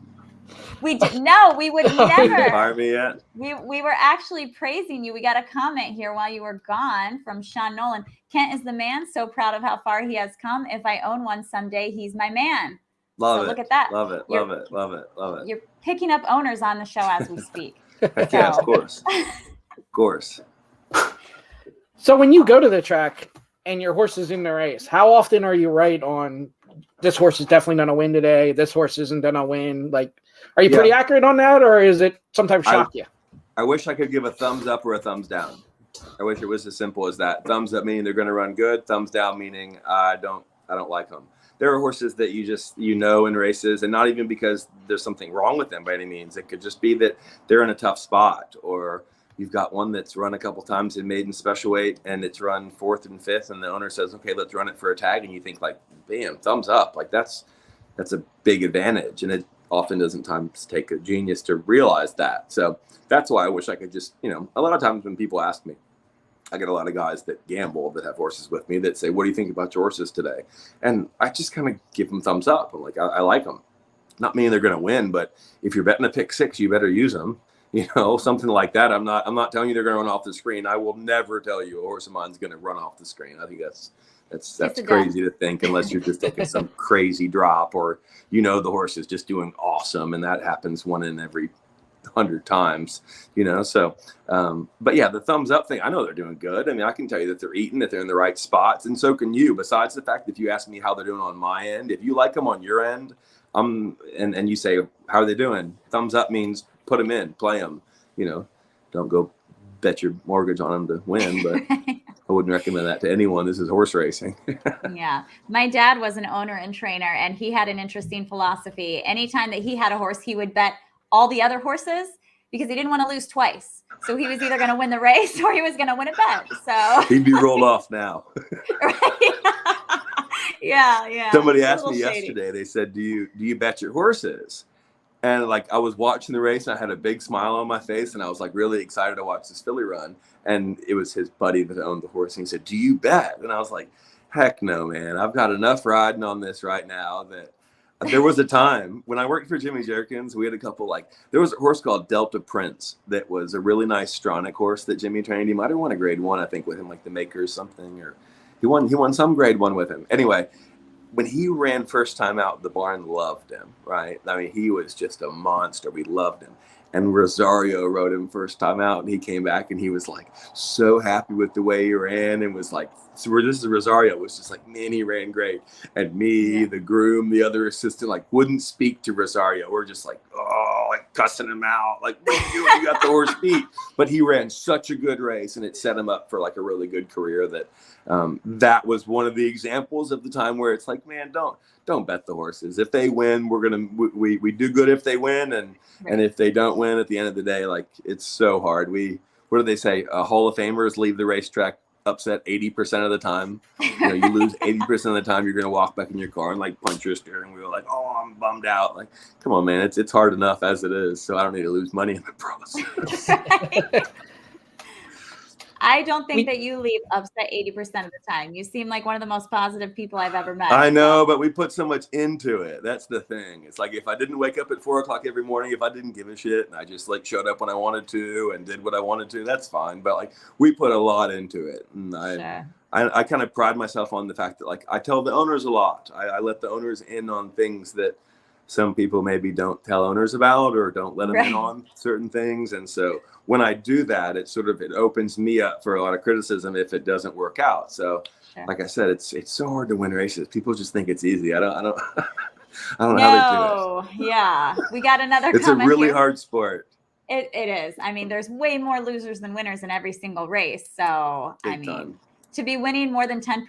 We did no, we would never Fire me yet? We were actually praising you. We got a comment here while you were gone from Sean Nolan. Kent is the man. So proud of how far he has come. If I own one someday, he's my man. Love it. Look at that. Love it. Love it. Love it. Love it. You're picking up owners on the show as we speak. Heck yeah, of course. Of course. So when you go to the track and your horse is in the race, how often are you right on this horse is definitely going to win today? This horse isn't going to win. Like, are you pretty accurate on that, or is it sometimes shock you? I wish I could give a thumbs up or a thumbs down. I wish it was as simple as that. Thumbs up meaning they're going to run good. Thumbs down meaning I don't like them. There are horses that you know in races, and not even because there's something wrong with them by any means. It could just be that they're in a tough spot, or you've got one that's run a couple times in maiden special weight and it's run 4th and 5th, and the owner says, okay, let's run it for a tag. And you think like, bam, thumbs up. Like that's a big advantage. And it often doesn't times take a genius to realize that. So that's why I wish I could just, a lot of times when people ask me, I get a lot of guys that gamble that have horses with me that say, what do you think about your horses today? And I just kind of give them thumbs up. I'm like, I like them. Not meaning they're going to win, but if you're betting a pick 6, you better use them. Something like that. I'm not telling you they're going to run off the screen. I will never tell you a horse of mine's going to run off the screen. I think that's crazy to think, unless you're just taking some crazy drop, or the horse is just doing awesome, and that happens 1 in every 100 times. So but yeah, the thumbs up thing, I know they're doing good. I mean, I can tell you that they're eating, that they're in the right spots, and so can you. Besides the fact that if you ask me how they're doing on my end, if you like them on your end, and you say, how are they doing? Thumbs up means put them in, play them. Don't go bet your mortgage on them to win, but I wouldn't recommend that to anyone. This is horse racing. Yeah. My dad was an owner and trainer, and he had an interesting philosophy. Anytime that he had a horse, he would bet all the other horses because he didn't want to lose twice. So he was either going to win the race or he was going to win a bet. So he'd be rolled off now. Right? Yeah. Somebody asked me yesterday, they said, do you bet your horses? And like, I was watching the race and I had a big smile on my face and I was like really excited to watch this filly run. And it was his buddy that owned the horse. And he said, do you bet? And I was like, heck no, man. I've got enough riding on this right now that there was a time when I worked for Jimmy Jerkins, we had a couple, there was a horse called Delta Prince that was a really nice Stronach horse that Jimmy trained. He might have won a grade 1, I think, with him, like the Maker or something, or he won some grade 1 with him. Anyway, when he ran first time out, the barn loved him, right? I mean, he was just a monster. We loved him. And Rosario rode him first time out, and he came back and he was like so happy with the way he ran, and was like, so this is Rosario was just like, man, he ran great. And me, the groom, the other assistant, wouldn't speak to Rosario. We're just like, cussing him out, like, you got the horse beat. But he ran such a good race, and it set him up for a really good career. That was one of the examples of the time where it's like, man, don't bet the horses. If they win, we do good if they win, and if they don't win, at the end of the day, it's so hard. What do they say? Hall of Famers leave the racetrack upset 80% of the time. You lose 80% of the time. You're going to walk back in your car and punch your steering wheel, I'm bummed out. Come on, man, it's hard enough as it is. So I don't need to lose money in the process. Right. I don't think that you leave upset 80% of the time. You seem like one of the most positive people I've ever met. I know, but we put so much into it. That's the thing. It's like, if I didn't wake up at 4 o'clock every morning, if I didn't give a shit and I just showed up when I wanted to and did what I wanted to, that's fine. But we put a lot into it. And I kind of pride myself on the fact that I tell the owners a lot. I let the owners in on things that some people maybe don't tell owners about or don't let them in on certain things. And so when I do that, it opens me up for a lot of criticism if it doesn't work out. So like I said, it's so hard to win races. People just think it's easy. I don't know how they do it. Yeah. We got another It's comment a really here. hard sport. It is. I mean, there's way more losers than winners in every single race. So, Big time. To be winning more than 10%,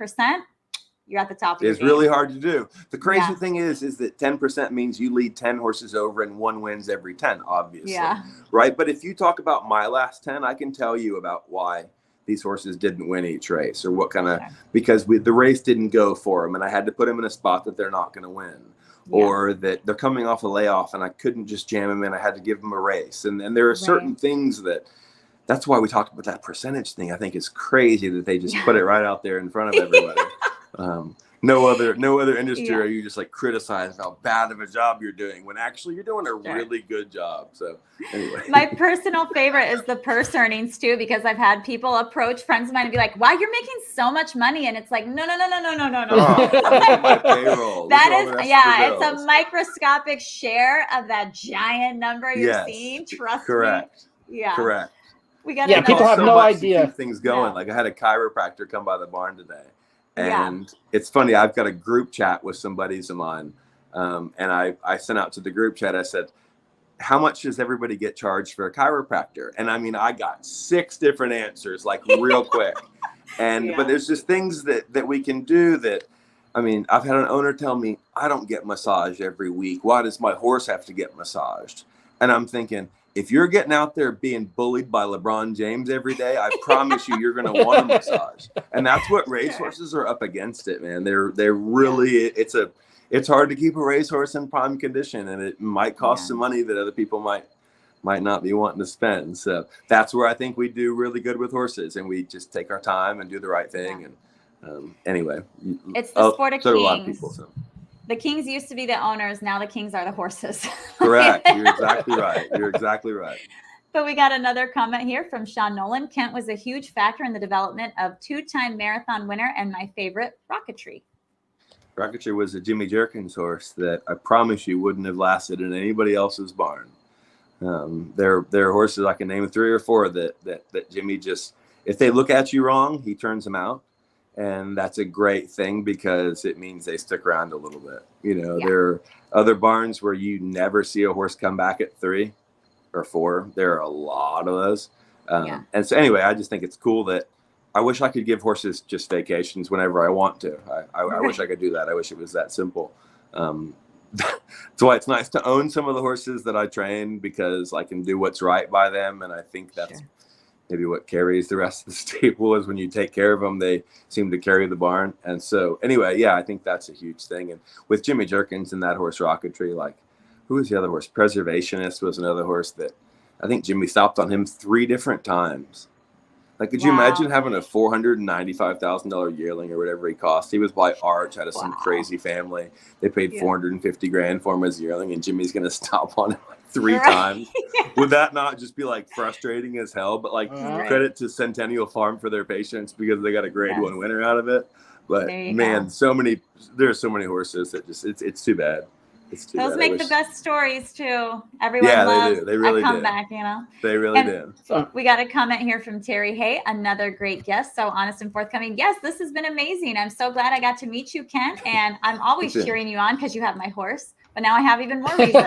you're at the top of your It's game. really hard to do. The crazy thing is that 10% means you lead 10 horses over and one wins every 10, obviously. Yeah. Right? But if you talk about my last 10, I can tell you about why these horses didn't win each race or what kind of, because the race didn't go for them and I had to put them in a spot that they're not going to win. Or that they're coming off a layoff and I couldn't just jam them in. I had to give them a race. And there are certain things that's why we talked about that percentage thing. I think it's crazy that they just put it right out there in front of everybody. No other industry are you just like criticize how bad of a job you're doing when actually you're doing a really good job. So anyway, my personal favorite is the purse earnings too, because I've had people approach friends of mine and be like, "Wow, you're making so much money," and it's like, no. My payroll. That is, it's a microscopic share of that giant number you're seeing. Trust me. Yeah, correct. We got people have no idea. Keep things going. Like I had a chiropractor come by the barn today. And it's funny, I've got a group chat with some buddies of mine. And I sent out to the group chat, I said, how much does everybody get charged for a chiropractor? And I mean, I got 6 different answers, like real quick. And but there's just things that we can do that, I mean, I've had an owner tell me, I don't get massaged every week. Why does my horse have to get massaged? And I'm thinking, if you're getting out there being bullied by LeBron James every day, I promise you're going to want a massage. And that's what racehorses are up against it, man. They're really, it's hard to keep a racehorse in prime condition, and it might cost some money that other people might not be wanting to spend. So that's where I think we do really good with horses, and we just take our time and do the right thing. And anyway, it's the sport of so kings. do a lot of people. So. The kings used to be the owners. Now the kings are the horses. Correct. You're exactly right. You're exactly right. But we got another comment here from Sean Nolan. Kent was a huge factor in the development of 2-time marathon winner and my favorite, Rocketry. Rocketry was a Jimmy Jerkins horse that I promise you wouldn't have lasted in anybody else's barn. There are horses, I can name 3 or 4 that Jimmy just, if they look at you wrong, he turns them out. And that's a great thing because it means they stick around a little bit. You know, there are other barns where you never see a horse come back at 3 or 4. There are a lot of those. And so anyway, I just think it's cool that I wish I could give horses just vacations whenever I want to. I wish I could do that. I wish it was that simple. That's why it's nice to own some of the horses that I train because I can do what's right by them. And I think that's maybe what carries the rest of the stable is when you take care of them, they seem to carry the barn. And so anyway, I think that's a huge thing. And with Jimmy Jerkins and that horse Rocketry, like who was the other horse? Preservationist was another horse that I think Jimmy stopped on him 3 different times. Like, could you imagine having a $495,000 yearling or whatever he cost? He was by Arch, out of some crazy family. They paid $450,000 for him as a yearling, and Jimmy's going to stop on him like 3 times. Would that not just be like frustrating as hell? But like credit to Centennial Farm for their patience because they got a grade 1 winner out of it. But man, there's so many horses that just, it's too bad. Those make the best stories too. Everyone loves they really a comeback, you know. They really do. So we got a comment here from Terry Hay, another great guest. So honest and forthcoming. Yes, this has been amazing. I'm so glad I got to meet you, Kent. And I'm always cheering you on because you have my horse. But now I have even more reason.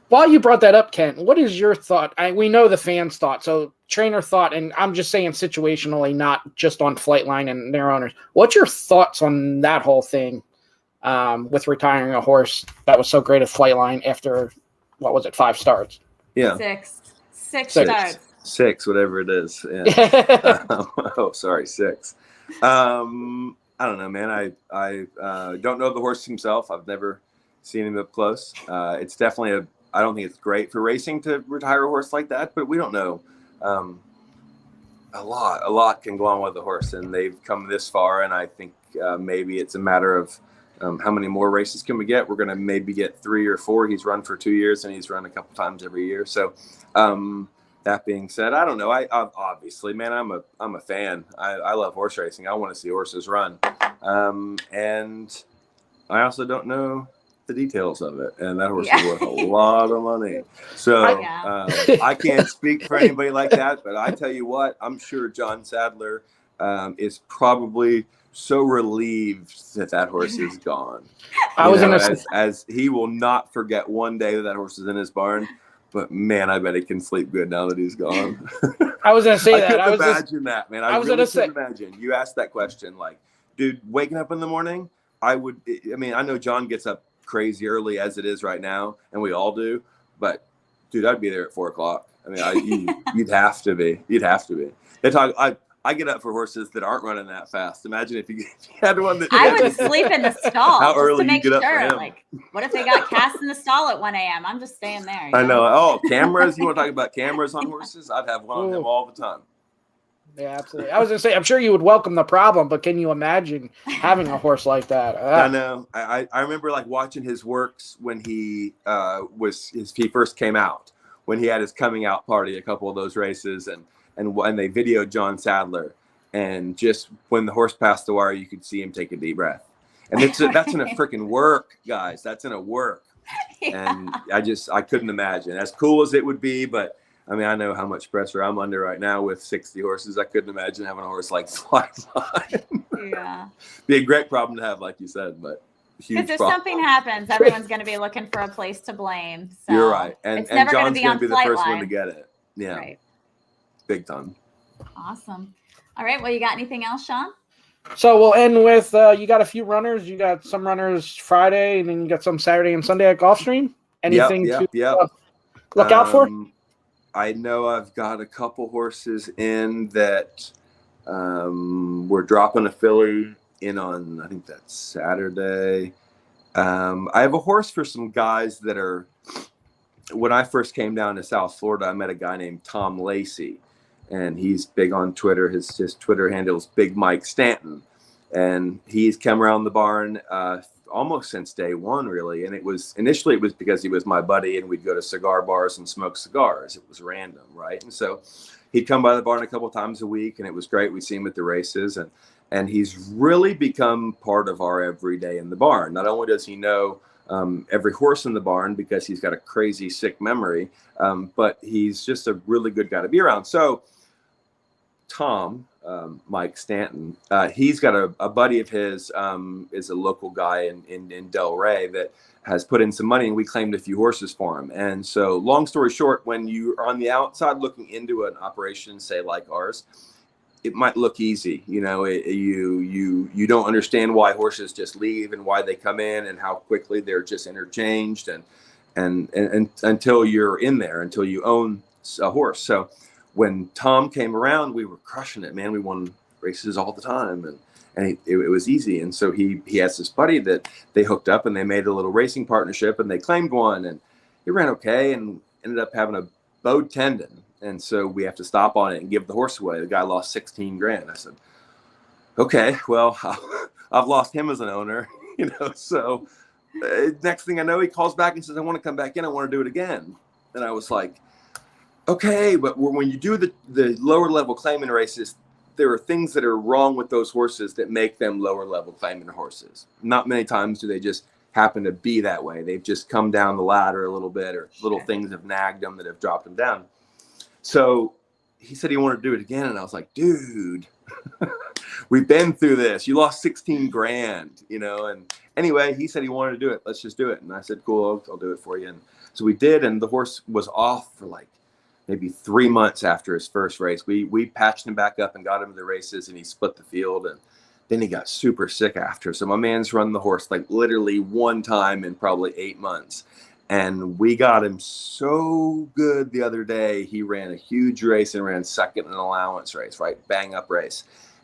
While you brought that up, Kent, what is your thought? We know the fans' thought. So trainer thought, and I'm just saying situationally, not just on Flightline and their owners. What's your thoughts on that whole thing? With retiring a horse that was so great at Flightline after, 5 starts? Yeah. 6 starts. 6, whatever it is. Yeah. 6. I don't know, man. I don't know the horse himself. I've never seen him up close. It's definitely I don't think it's great for racing to retire a horse like that, but we don't know. A lot can go on with the horse, and they've come this far, and I think maybe it's a matter of how many more races can we get? We're going to maybe get 3 or 4. He's run for 2 years, and he's run a couple times every year. So that being said, I don't know. I obviously, man, I'm a fan. I love horse racing. I want to see horses run. And I also don't know the details of it, and that horse is worth a lot of money. So I can't speak for anybody like that, but I tell you what, I'm sure John Sadler is probably so relieved that horse is gone. As he will not forget one day that horse is in his barn. But man, I bet he can sleep good now that he's gone. I was gonna say that. I couldn't imagine that, man. I was really couldn't imagine. You asked that question, like, dude, waking up in the morning. I mean, I know John gets up crazy early as it is right now, and we all do. But dude, I'd be there at 4:00. I mean, you'd have to be. You'd have to be. They talk. I get up for horses that aren't running that fast. Imagine if you had one that. I would sleep in the stall. How early to make you get sure. up for him. Like, what if they got cast in the stall at 1 a.m.? I'm just staying there. I know. Oh, cameras. You want to talk about cameras on horses? I'd have one on them all the time. Yeah, absolutely. I was gonna say, I'm sure you would welcome the problem, but can you imagine having a horse like that? I know. I remember like watching his works when he first came out, when he had his coming out party, a couple of those races, and they videoed John Sadler, and just when the horse passed the wire, you could see him take a deep breath, and that's in a freaking work, guys. That's in a work, and I couldn't imagine, as cool as it would be, but. I mean, I know how much pressure I'm under right now with 60 horses. I couldn't imagine having a horse like fly by. Yeah. Be a great problem to have, like you said, but huge because if problem. something happens, everyone's going to be looking for a place to blame. So you're right. And never John's going to be the first line. one to get it. Yeah. Right. Big time. Awesome. All right. Well, you got anything else, Sean? So we'll end with you got a few runners. You got some runners Friday, and then you got some Saturday and Sunday at Gulfstream. Anything to look out for? I know I've got a couple horses in that we're dropping a filly in on, I think that's Saturday. I have a horse for some guys that are, when I first came down to South Florida, I met a guy named Tom Lacey, and he's big on Twitter. His Twitter handle is Big Mike Stanton, and he's come around the barn almost since day one, really. And initially it was because he was my buddy and we'd go to cigar bars and smoke cigars. It was random, right? And so he'd come by the barn a couple of times a week, and it was great. We'd see him at the races, and he's really become part of our everyday in the barn. Not only does he know every horse in the barn because he's got a crazy sick memory, but he's just a really good guy to be around. So Tom, Mike Stanton, he's got a buddy of his, is a local guy in Delray that has put in some money, and we claimed a few horses for him. And so long story short, when you are on the outside looking into an operation, say like ours, it might look easy. You know, you don't understand why horses just leave and why they come in and how quickly they're just interchanged and until you're in there, until you own a horse. So when Tom came around, we were crushing it, man. We won races all the time, and it was easy. And so he has this buddy that they hooked up, and they made a little racing partnership, and they claimed one, and it ran okay, and ended up having a bowed tendon. And so we have to stop on it and give the horse away. The guy lost 16 grand. I said, okay, well, I've lost him as an owner, you know. So next thing I know, he calls back and says, I want to come back in. I want to do it again. And I was like, okay, but when you do the lower level claiming races, there are things that are wrong with those horses that make them lower level claiming horses. Not many times do they just happen to be that way. They've just come down the ladder a little bit, or little things have nagged them that have dropped them down. So he said he wanted to do it again, and I was like, dude, we've been through this. You lost 16 grand, you know. And anyway, he said he wanted to do it. Let's just do it. And I said, cool, I'll do it for you. And so we did, and the horse was off for like maybe 3 months after his first race. We patched him back up and got him to the races, and he split the field, and then he got super sick after. So my man's run the horse like literally one time in probably 8 months. And we got him so good the other day. He ran a huge race and ran second in an allowance race, right? Bang up race.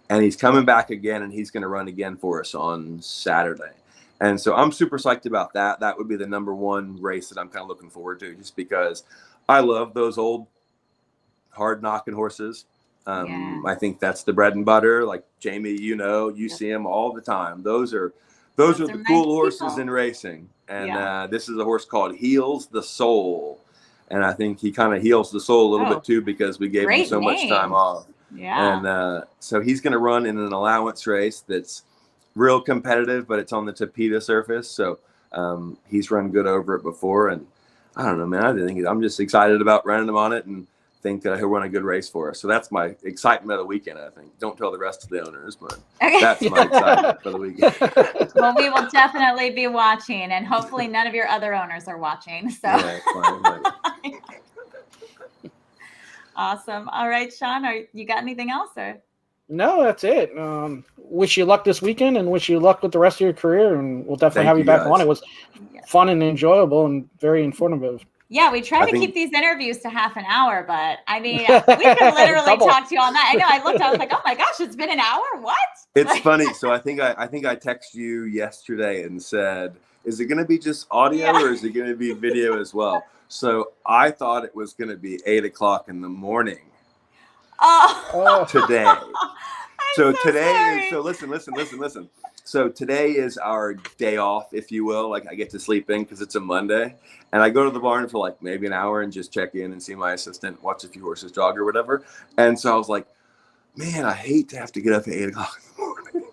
And he's coming back again, and he's going to run again for us on Saturday. And so I'm super psyched about that. That would be the number one race that I'm kind of looking forward to, just because I love those old hard knocking horses. I think that's the bread and butter. Like Jamie, you see them all the time. Those are the cool horses in racing. And this is a horse called Heals the Soul. And I think he kind of heals the soul a little bit too, because we gave him so much time off. Yeah. And so he's going to run in an allowance race that's real competitive, but it's on the Tapeta surface. So he's run good over it before. And I don't know, man. I'm just excited about running him on it and think that he'll run a good race for us. So that's my excitement of the weekend, I think. Don't tell the rest of the owners, but that's my excitement for the weekend. Well, we will definitely be watching, and hopefully none of your other owners are watching. So Yeah, fine. Awesome. All right, Sean, you got anything else? Or? No, that's it. Wish you luck this weekend and wish you luck with the rest of your career. And we'll definitely have you back on. It was fun and enjoyable and very informative. Yeah, we try to keep these interviews to half an hour, but I mean, we could literally talk to you all night. I know. I looked, I was like, oh my gosh, it's been an hour. What? It's funny. So I think I texted you yesterday and said, is it going to be just audio or is it going to be video as well? So I thought it was going to be 8 o'clock in the morning. Today. So listen. So today is our day off, if you will. Like I get to sleep in because it's a Monday, and I go to the barn for like maybe an hour and just check in and see my assistant, watch a few horses jog or whatever. And so I was like, man, I hate to have to get up at 8 o'clock in the morning.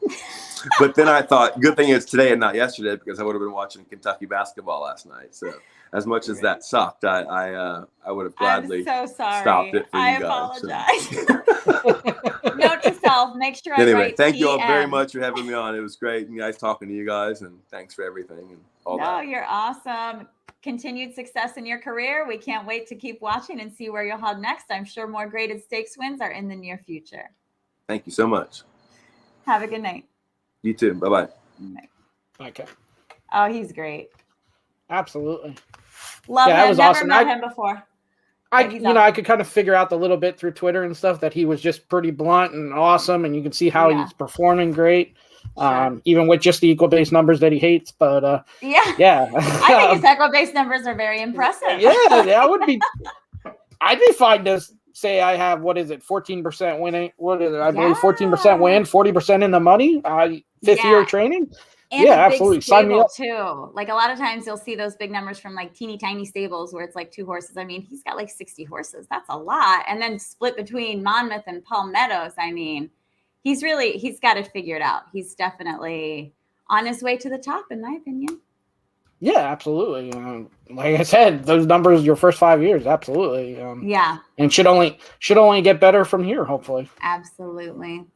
But then I thought, good thing it's today and not yesterday, because I would have been watching Kentucky basketball last night. So as much as that sucked, I would have gladly stopped it for you guys. I apologize. Note to self, make sure anyway, thank you all very much for having me on. It was great, nice talking to you guys, and thanks for everything and all that. No, you're awesome. Continued success in your career. We can't wait to keep watching and see where you'll head next. I'm sure more graded stakes wins are in the near future. Thank you so much. Have a good night. You too. Bye-bye. Okay. Oh, he's great. Absolutely. Love him. That was Never awesome. met him before. I could kind of figure out a little bit through Twitter and stuff that he was just pretty blunt and awesome, and you can see how he's performing great, even with just the equal base numbers that he hates. But I think his equal base numbers are very impressive. Yeah, I'd be fine to say I have 14% winning. What is it? I believe 14% win, 40% in the money. Fifth year training. And absolutely. Sign me up too. Like a lot of times you'll see those big numbers from like teeny tiny stables where it's like 2 horses. I mean, he's got like 60 horses. That's a lot. And then split between Monmouth and Palmettos. I mean, he's got it figured out. He's definitely on his way to the top, in my opinion. Yeah, absolutely. Like I said, those numbers, your first 5 years, absolutely. And should only get better from here, hopefully. Absolutely.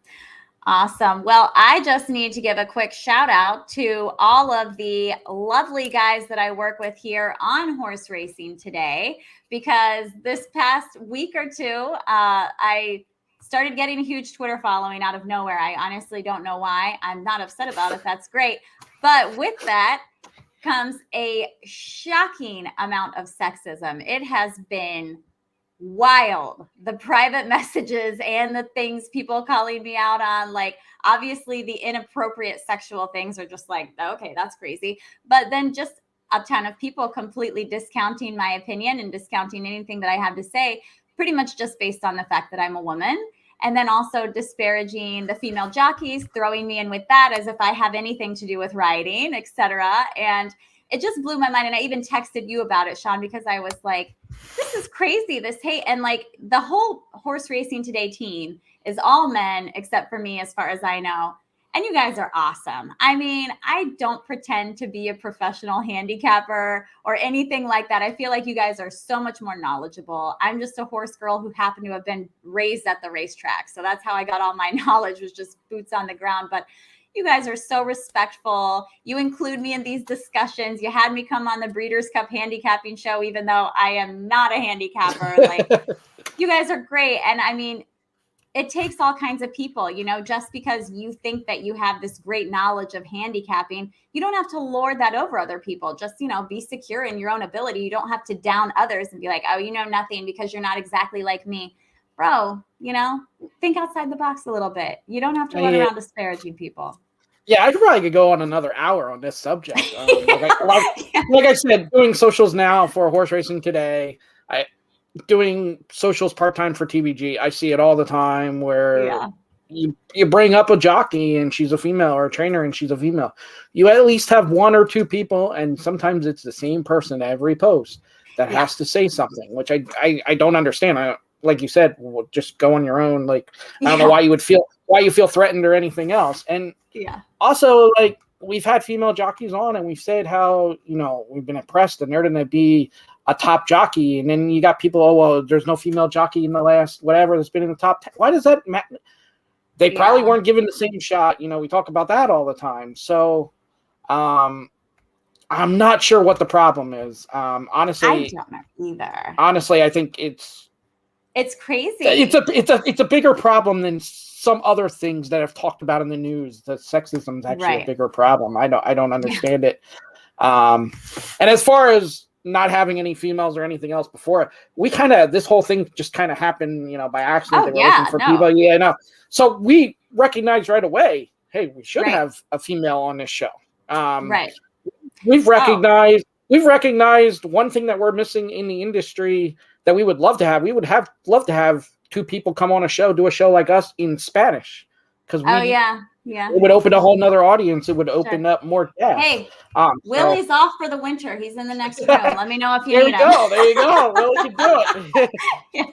Awesome. Well, I just need to give a quick shout out to all of the lovely guys that I work with here on Horse Racing Today, because this past week or two, I started getting a huge Twitter following out of nowhere. I honestly don't know why. I'm not upset about it. That's great. But with that comes a shocking amount of sexism. It has been wild. The private messages and the things people calling me out on, like obviously the inappropriate sexual things are just like, okay, that's crazy. But then just a ton of people completely discounting my opinion and discounting anything that I have to say, pretty much just based on the fact that I'm a woman. And then also disparaging the female jockeys, throwing me in with that as if I have anything to do with riding, etc. And it just blew my mind. And I even texted you about it, Sean, because I was like, this is crazy, this hate. And like the whole Horse Racing Today team is all men except for me, as far as I know. And you guys are awesome. I mean, I don't pretend to be a professional handicapper or anything like that. I feel like you guys are so much more knowledgeable. I'm just a horse girl who happened to have been raised at the racetrack. So that's how I got all my knowledge, was just boots on the ground. But you guys are so respectful. You include me in these discussions. You had me come on the Breeders' Cup handicapping show, even though I am not a handicapper. Like, you guys are great. And I mean, it takes all kinds of people, just because you think that you have this great knowledge of handicapping, you don't have to lord that over other people. Just, be secure in your own ability. You don't have to down others and be like, oh, you know nothing because you're not exactly like me. Bro, think outside the box a little bit. You don't have to run around disparaging people. Yeah, I could go on another hour on this subject. Like I said, doing socials now for Horse Racing Today, doing socials part-time for TVG. I see it all the time where you bring up a jockey and she's a female, or a trainer and she's a female. You at least have 1 or 2 people, and sometimes it's the same person every post that has to say something, which I don't understand. Like you said, just go on your own. Like, I don't know why you would feel why you feel threatened or anything else. And also, like, we've had female jockeys on, and we've said how, you know, we've been impressed and they're going to be a top jockey. And then you got people, oh, well, there's no female jockey in the last whatever that's been in the top 10. Why does that matter? They probably weren't given the same shot. You know, we talk about that all the time. So I'm not sure what the problem is. Honestly, I don't know either. Honestly, I think it's crazy. It's a bigger problem than some other things that I've talked about in the news. The sexism is actually a bigger problem. I don't understand it. And as far as not having any females or anything else before, we kind of, this whole thing just kind of happened, you know, by accident. They were looking for people. Yeah, no. So we recognized right away, hey, we should have a female on this show. We've recognized one thing that we're missing in the industry that we would love to have. We would love to have two people come on a show, do a show like us in Spanish. Because it would open a whole nother audience. It would open up more depth. Hey, Willie's off for the winter. He's in the next room. Let me know if you need him. There you go. Willie can do it.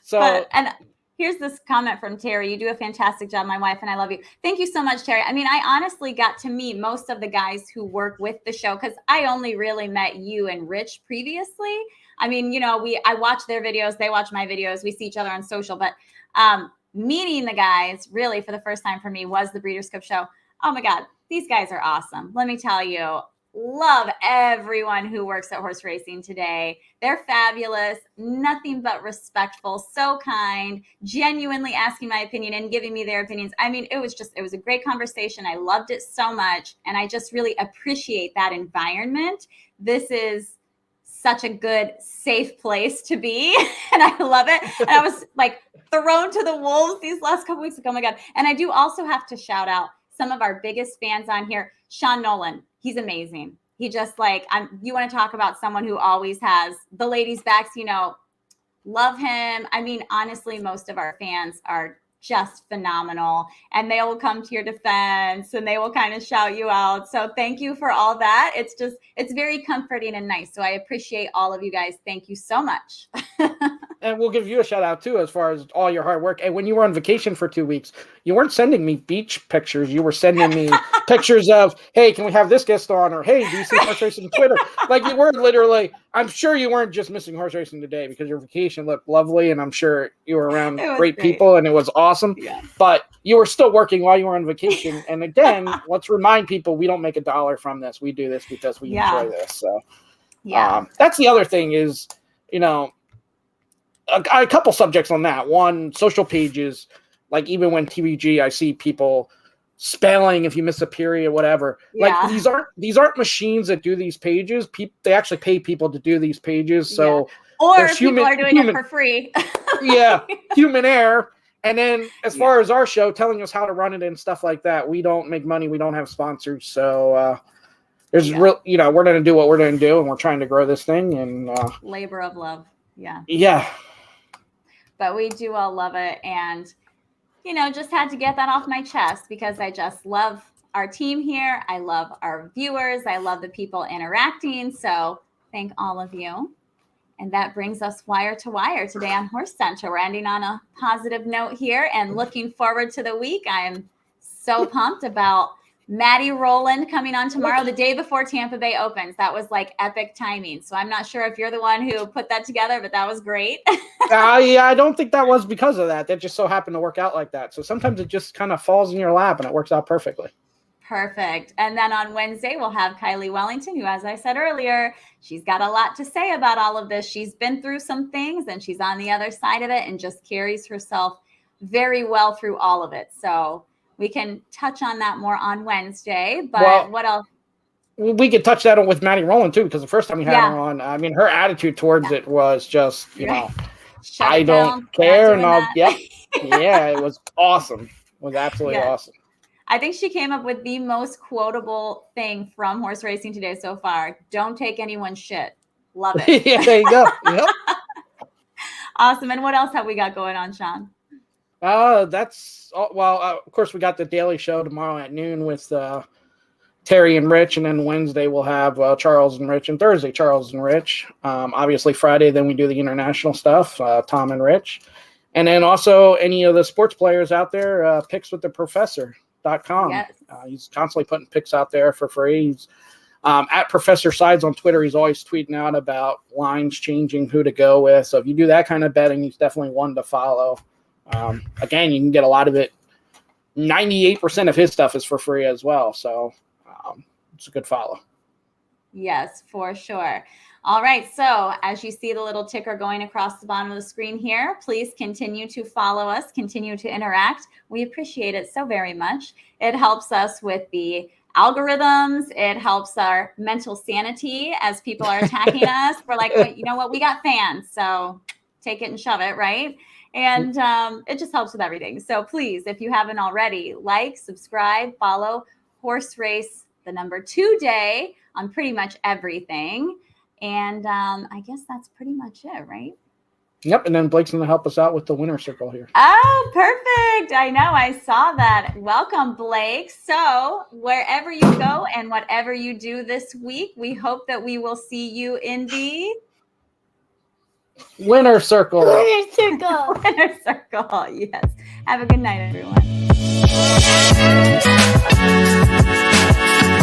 So, and here's this comment from Terry. You do a fantastic job, my wife, and I love you. Thank you so much, Terry. I mean, I honestly got to meet most of the guys who work with the show because I only really met you and Rich previously. I mean, you know, I watch their videos. They watch my videos. We see each other on social. But meeting the guys really for the first time for me was the Breeders' Cup show. Oh, my God. These guys are awesome. Let me tell you. Love everyone who works at horse racing today. They're fabulous, nothing but respectful, so kind, genuinely asking my opinion and giving me their opinions. I mean, it was a great conversation. I loved it so much. And I just really appreciate that environment. This is such a good, safe place to be. And I love it. And I was like thrown to the wolves these last couple weeks. Like, oh my God. And I do also have to shout out some of our biggest fans on here. Sean Nolan. He's amazing. He just like, you want to talk about someone who always has the ladies' backs, you know, love him. I mean, honestly, most of our fans are just phenomenal and they will come to your defense and they will kind of shout you out. So thank you for all that. It's very comforting and nice. So I appreciate all of you guys. Thank you so much. And we'll give you a shout out too, as far as all your hard work. And when you were on vacation for 2 weeks, you weren't sending me beach pictures. You were sending me pictures of, hey, can we have this guest on? Or, hey, do you see horse racing on Twitter? Like, you were literally, I'm sure you weren't just missing horse racing today because your vacation looked lovely. And I'm sure you were around great people and it was awesome. Yeah. But you were still working while you were on vacation. And again, let's remind people, we don't make $1 from this. We do this because we enjoy this. So that's the other thing is, you know, a couple subjects on that. One, social pages, like even when TVG, I see people spelling if you miss a period, whatever. Yeah. Like these aren't machines that do these pages. They actually pay people to do these pages. So or people are doing it for free. Human error. And then as far as our show, telling us how to run it and stuff like that, we don't make money. We don't have sponsors. So there's real, you know, we're going to do what we're going to do, and we're trying to grow this thing. And labor of love. Yeah. But we do all love it. And, you know, just had to get that off my chest because I just love our team here. I love our viewers. I love the people interacting. So thank all of you. And that brings us wire to wire today on Horse Center. We're ending on a positive note here and looking forward to the week. I am so pumped about Maddie Rowland coming on tomorrow, the day before Tampa Bay opens. That was like epic timing. So I'm not sure if you're the one who put that together, but that was great. I don't think that was because of that. That just so happened to work out like that. So sometimes it just kind of falls in your lap and it works out perfectly. Perfect. And then on Wednesday, we'll have Kylie Wellington, who, as I said earlier, she's got a lot to say about all of this. She's been through some things and she's on the other side of it and just carries herself very well through all of it. So we can touch on that more on Wednesday, but what else? We could touch that on with Maddie Rowland too, because the first time we had her on, I mean, her attitude towards it was just, you know, I don't care. And it was awesome. It was absolutely awesome. I think she came up with the most quotable thing from horse racing today so far. Don't take anyone's shit. Love it. Yeah, there you go. Yep. Awesome. And what else have we got going on, Sean? That's of course we got the daily show tomorrow at noon with Terry and Rich, and then Wednesday we'll have Charles and Rich, and Thursday Charles and Rich. Obviously Friday then we do the international stuff, Tom and Rich, And then also any of the sports players out there, pickswiththeprofessor.com. Yes. He's constantly putting picks out there for free. He's at Professor Sides on Twitter. He's always tweeting out about lines changing, who to go with. So if you do that kind of betting, he's definitely one to follow. Again, you can get a lot of it. 98% of his stuff is for free as well. So it's a good follow. Yes, for sure. All right. So as you see the little ticker going across the bottom of the screen here, please continue to follow us, continue to interact. We appreciate it so very much. It helps us with the algorithms. It helps our mental sanity as people are attacking us. We're like, well, you know what? We got fans. So take it and shove it, right? And it just helps with everything. So please, if you haven't already, like, subscribe, follow Horse Race, the number 2 day on pretty much everything. And I guess that's pretty much it, right? Yep. And then Blake's going to help us out with the winner circle here. Oh, perfect. I know. I saw that. Welcome, Blake. So wherever you go and whatever you do this week, we hope that we will see you in the winner circle. Winner circle. winner circle. Yes. Have a good night, everyone.